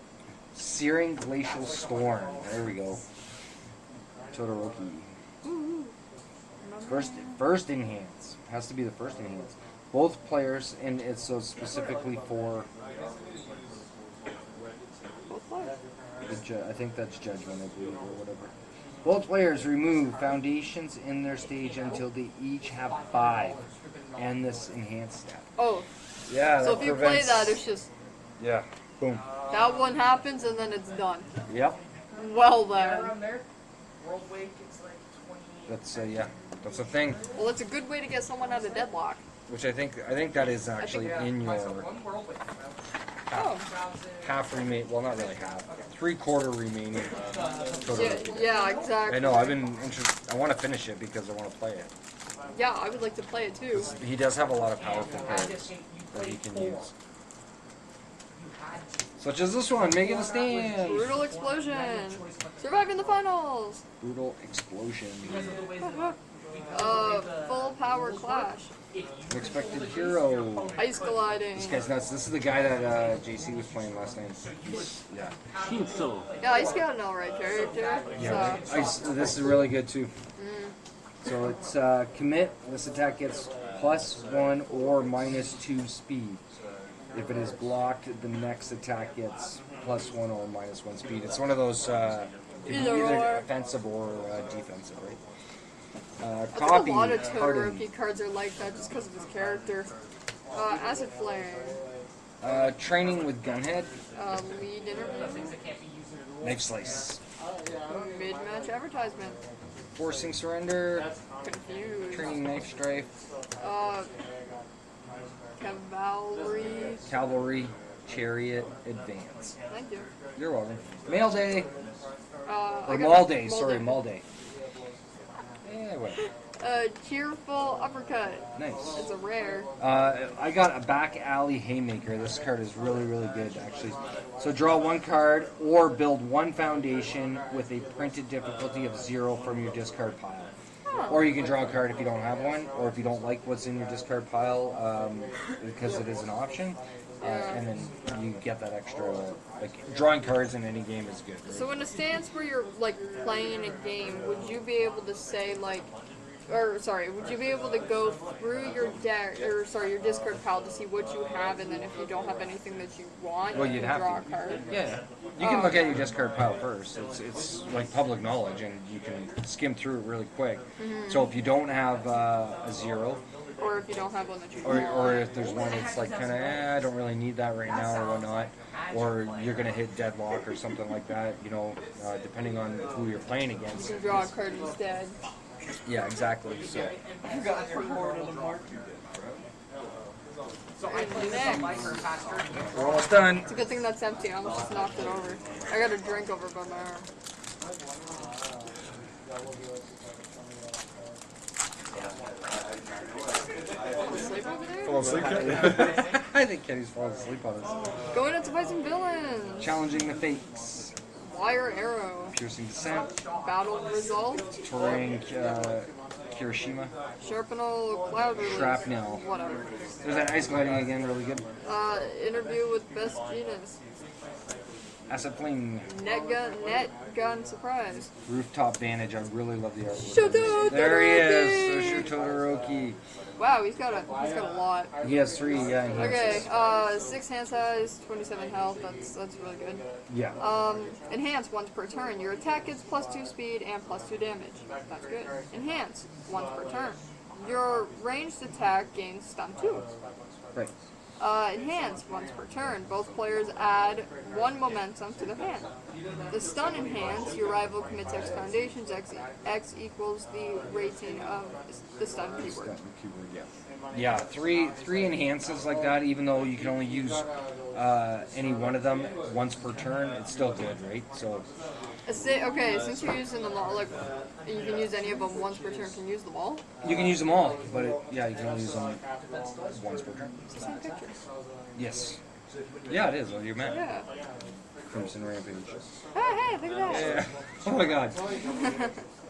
Searing Glacial Storm. There we go. Todoroki. First enhance. Has to be the first enhance. Both players, and it's so specifically for Both players. I think that's Judgment, I believe, or whatever. Both players remove foundations in their stage until they each have 5. And this enhanced step. Oh, Yeah, so that if you prevents- play that, it's just Yeah. Boom. that one happens and then it's done. Yep. Well then. Around there, World Wake, it's like 20. That's yeah. That's a thing. Well, it's a good way to get someone out of deadlock. Which I think that is actually in your One World Wake. Oh. half remain. Well, not really half. 3/4 remaining. Yeah, exactly. I know. I've been interested. I want to finish it because I want to play it. Yeah, I would like to play it too. He does have a lot of powerful cards that he can use, such as this one. Making a stand. Brutal explosion. Surviving the finals. Brutal explosion. Full power clash. Unexpected hero. Ice gliding. This guy's nuts. This is the guy that JC was playing last night. Yeah. Shinso. Yeah, he's got an alright character. Yeah. So. This is really good too. So it's commit. This attack gets +1 or -2 speed. If it is blocked, the next attack gets +1 or -1 speed. It's one of those can be either offensive or defensive, right? I think Copy, a lot of hardened. Todoroki cards are like that just because of his character. Acid Flame. Training with Gunhead. Lead interview. Knife Slice. Mid-match advertisement. Forcing Surrender. Confused. Training Knife Strife. Cavalry. Cavalry. Chariot. Advance. Thank you. You're welcome. Mail Day. I Or got Mall Day. Mall Sorry, Day. Mall Day. Yeah, whatever. Cheerful Uppercut. Nice. It's a rare. I got a Back Alley Haymaker. This card is really, really good, actually. So draw 1 card or build 1 foundation with a printed difficulty of 0 from your discard pile. Or you can draw a card if you don't have one, or if you don't like what's in your discard pile, because it is an option. And then you get that extra, like, drawing cards in any game is good. Right? So in a stance where you're, like, playing a game, would you be able to say, like, would you be able to go through your deck, your discard pile to see what you have, and then if you don't have anything that you want, Well, you you'd can have draw to. a card? Yeah. You can look at your discard pile first. It's like public knowledge, and you can skim through it really quick. So if you don't have a 0, Or if you don't have one that you or want. if there's one that's like kind of, I don't really need that right now or whatnot, or you're going to hit deadlock or something like that, you know, depending on who you're playing You against. can draw a card instead. Yeah, exactly. So. So I played this like her faster. We're almost done. It's a good thing that's empty. I almost just knocked it over. I got a drink over by my arm. Sleep over there? Fall asleep, Kenny? I think Kenny's falling asleep on us. Going into fight some villains. Challenging the Fates. Wire Arrow. Piercing Descent. Battle Result. Terrain Kirishima. Sharpenal Cloud Release. Shrapnel. Whatever. There's that ice gliding again, really good. Interview with Best Genus. Acid Fling. Net gun surprise. Rooftop Vantage. I really love the artwork. Shoto There he is. Todoroki! There's your Todoroki. Wow, he's got a lot. He has 3, yeah. And he Okay, has 6 hand size, 27 health. That's really good. yeah. Enhance once per turn. Your attack gets +2 speed and +2 damage. That's good. Enhance once per turn. Your ranged attack gains stun 2. Right. Enhance once per turn. Both players add 1 momentum to the hand. The stun enhance, your rival commits X foundations. X equals the rating of the stun keyword. Yeah, three enhances like that, even though you can only use any one of them once per turn, it's still good, right? So Okay, since you're using them all, like, you can use any of them once per turn. Can you use them all? you can use them all, but you can only use them once per turn. It's the same picture. Yes. Yeah, it is. Well, you're mad. Yeah. Crimson Rampage. Hey, look at that. Yeah. Oh my God.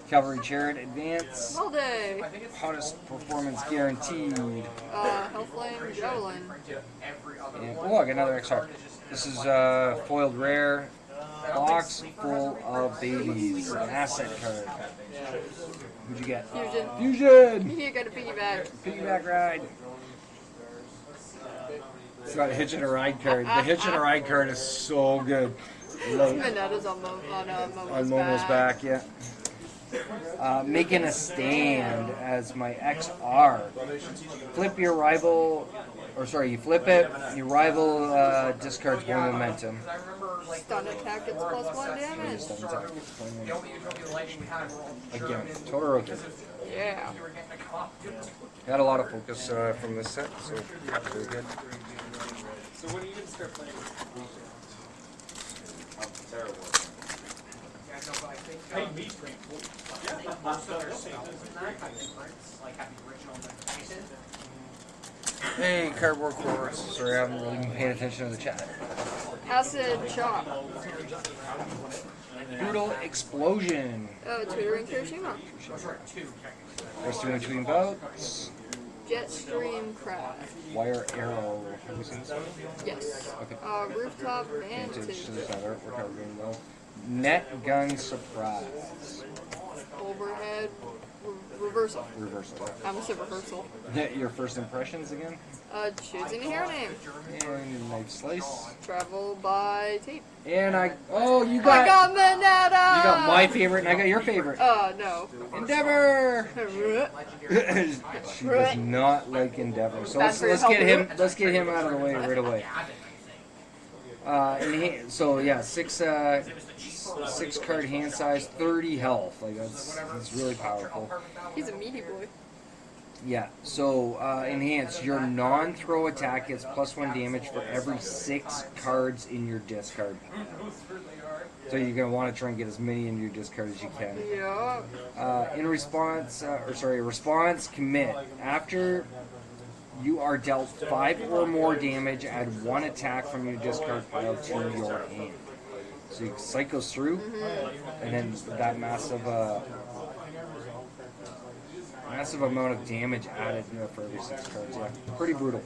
Cavalry Chariot Advance. All day. Hottest performance guaranteed. Hellflame Javelin. And, I got another XR. This is foiled rare. Box full of babies. An asset card. Who'd you get? Fusion. Fusion! You got a piggyback. Piggyback ride. It's got a hitch and a ride card. The hitch and a ride card is so good. Venetta's on Momo's Momo's back, yeah. Making a stand as my XR. Flip your rival, you flip it, your rival discards 1 momentum. Stun attack gets +1 damage. Again, Todoroki. Yeah. Got a lot of focus from this set, so very good. So when are you going to start playing? I'm terrible. Hey, me pretty cool. Most of their spells in that have difference, like have the original notation. Hey, Cardboard Corpse. Sorry, I haven't really been paying attention to the chat. Acid Chop. Brutal Explosion. Tutoring Kirishima. There's 2 in between bouts. Jetstream Crash. Wire Arrow. Have we seen this one? Yes. Okay. Rooftop Vantage. Vantage. So there's that artwork out really well. Net Gun Surprise. Overhead Reversal. Reversal. I almost said rehearsal. Your first impressions again? Choosing a hero name. And knife slice. Travel by tape. And you I got got Minetta! you got my favorite, and I got your favorite. No. Endeavor. She does not like Endeavor, so let's get him out of the way right away. So yeah, six card hand size, 30 health. Like that's really powerful. He's a meaty boy. Yeah. So enhance your non-throw attack gets +1 damage for every 6 cards in your discard. So you're gonna want to try and get as many in your discard as you can. Yeah. In response, response commit after. You are dealt 5 or more damage, add 1 attack from your discard pile to your hand. So it cycles through, and then that massive amount of damage added for every 6 cards. Yeah, pretty brutal.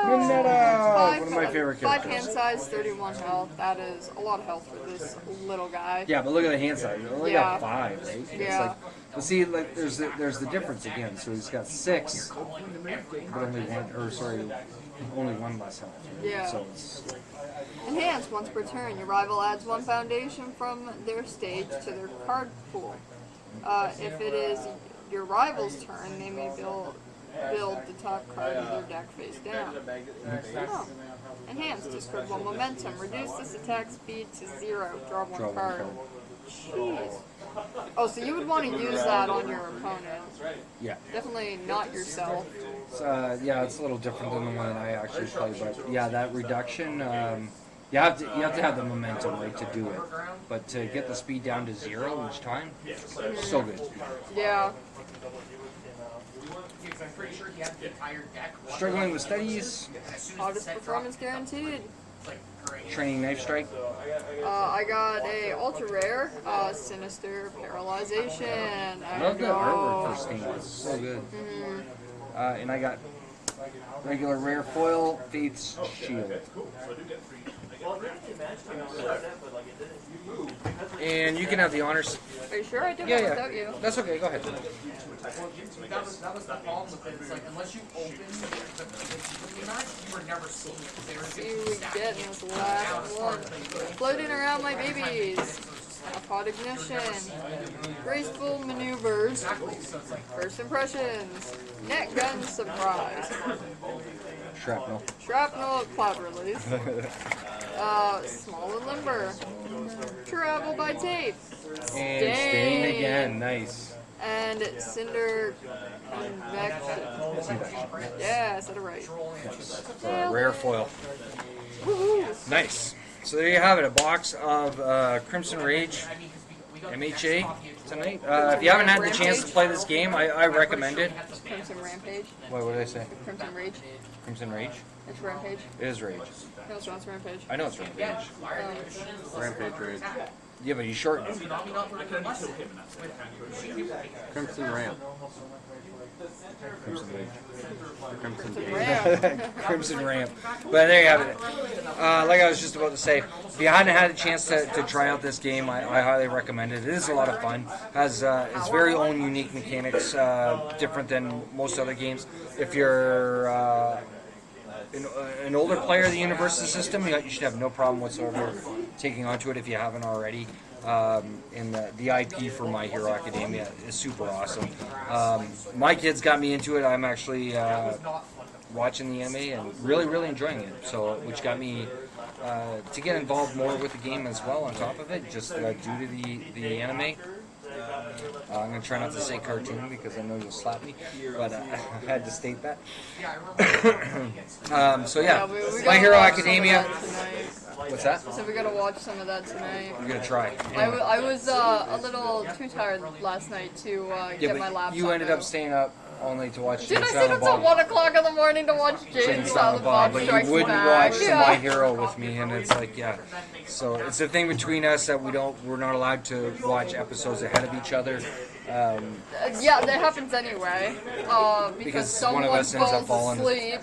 Minetta! One of my favorite characters. 5 hand size, 31 health. That is a lot of health for this little guy. Yeah, but look at the hand size. You only got 5, right? Yeah. It's like, but see, like there's the difference again. So he's got 6, but only 1 less health. Right? Yeah. So it's, Enhance once per turn. Your rival adds 1 foundation from their stage to their card pool. If it is your rival's turn, they may build the top card of their deck face down. Oh. Enhance. Discard 1 momentum. Reduce this attack speed to 0. Draw 1 card. Jeez. Oh, so you would want to use that on your opponent. yeah. Definitely not yourself. Yeah, it's a little different than the one that I actually play, but yeah, that reduction, you have to have the momentum, right, to do it. But to get the speed down to 0 each time, so good. Yeah. Because I'm pretty sure he had the entire deck. Struggling with studies, Hottest performance guaranteed. training knife strike. I got a ultra rare, Sinister Paralyzation. Love the artwork for Steam, it's so good. And I got regular rare foil, Faith's Shield. And you can have the honors. Are you sure I did Yeah, that without you? That's okay, go ahead. That was the problem with it. It's like, unless you open the match, you were never seeing it. They were See what we get in this last one. Floating around my babies. Pod ignition. Graceful maneuvers. First impressions. Net gun surprise. Shrapnel. Shrapnel cloud release. Small and limber. Travel by tape. And staying again, nice. And Cinder Convection. Yeah, I said it right. Rare foil. Woohoo. Nice. So there you have it, a box of Crimson Rage MHA tonight. If you haven't had the chance to play this game, I recommend it. Crimson Rampage. What did I say? Crimson Rage. Crimson Rage? It's Rampage. It is Rage. No, it's not. It's Rampage. I know it's Rampage. Rampage Rage. Yeah, but you shortened it. Crimson Ramp. Crimson Rage. Crimson Ramp. Crimson Ramp. But there you have it. Like I was just about to say, if you hadn't had a chance to try out this game, I highly recommend it. It is a lot of fun. Has its very own unique mechanics, different than most other games. If you're an older player of the Universal system, you should have no problem whatsoever taking onto it if you haven't already. And the IP for My Hero Academia is super awesome. My kids got me into it. I'm actually watching the anime and really enjoying it. So, which got me to get involved more with the game as well. On top of it, just due to the anime. I'm going to try not to say cartoon because I know you'll slap me, but I had to state that. So yeah, we My Hero gotta watch Academia. some of that tonight. What's that? So we gotta watch some of that tonight. We're going to try. I was a little too tired last night to Yeah, get my but laptop you ended up out. staying up all night to watch Dude, I Jane stayed Silent up till Bob. 1 o'clock in the morning to watch Jane Jane Silent Silent Bob, Bob but Strikes you wouldn't Back. watch the My Hero with me, and it's like, yeah. So it's a thing between us that we're not allowed to watch episodes ahead of each other. Yeah, that happens anyway. Because one of someone us ends up falls falling. asleep.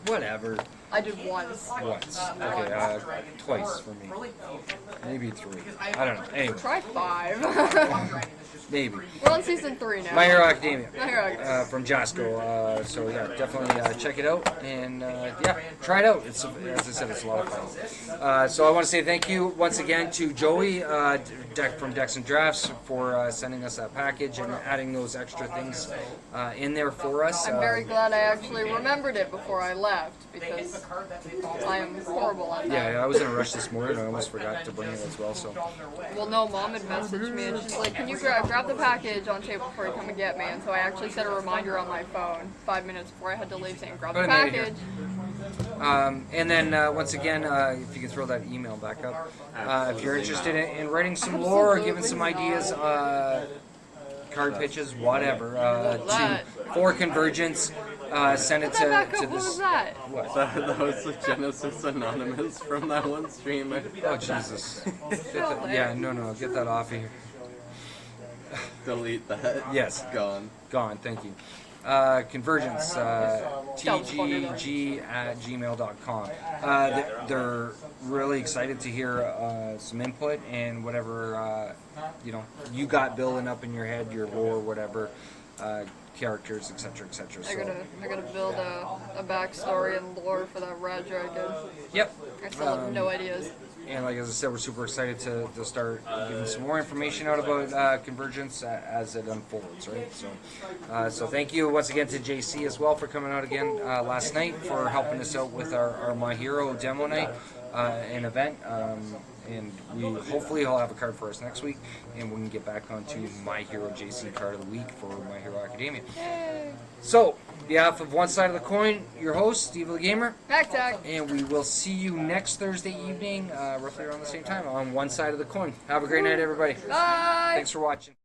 Whatever. I did once. Once. Okay, twice for me. Maybe 3. I don't know. Anyway. Try 5. Maybe. We're on season 3 now. My Hero Academia. My Hero Academia. From Jasco. So yeah, definitely check it out and yeah, try it out. It's, as I said, it's a lot of fun. So I want to say thank you once again to Joey from Decks and Drafts for sending us that package and adding those extra things in there for us. I'm very glad I actually remembered it before I left because I am horrible at that. Yeah, I was in a rush this morning. I almost forgot to bring it as well. So. Well, no, Mom had messaged me and she's like, "Can you grab the package on table before you come and get me?" And so I actually set a reminder on my phone 5 minutes before I had to leave saying, "Grab the package." And then once again, if you can throw that email back up, if you're interested in writing some lore or giving some ideas, card pitches, whatever, for Convergence, send it to What was this. that? What? That was the Genesis Anonymous from that one stream. Oh Jesus! Yeah, no, get that off of here. Delete that. Yes, Gone. gone. Thank you. Convergence, tgg@gmail.com. They're really excited to hear some input and whatever you got building up in your head, your lore, whatever, characters, etc., etc. I gotta build a backstory and lore for that rat dragon. Yep. I still have no ideas. And like as I said, we're super excited to start giving some more information out about Convergence as it unfolds, right? So thank you once again to JC as well for coming out again last night for helping us out with our My Hero demo night and event. And hopefully he'll have a card for us next week, and we can get back onto My Hero JC card of the week for My Hero Academia. Yay! So, on behalf of One Side of the Coin, your host, Steveo the Gamer, Mack-Attack. and we will see you next Thursday evening, roughly around the same time, on One Side of the Coin. Have a great night, everybody. Bye! Thanks for watching.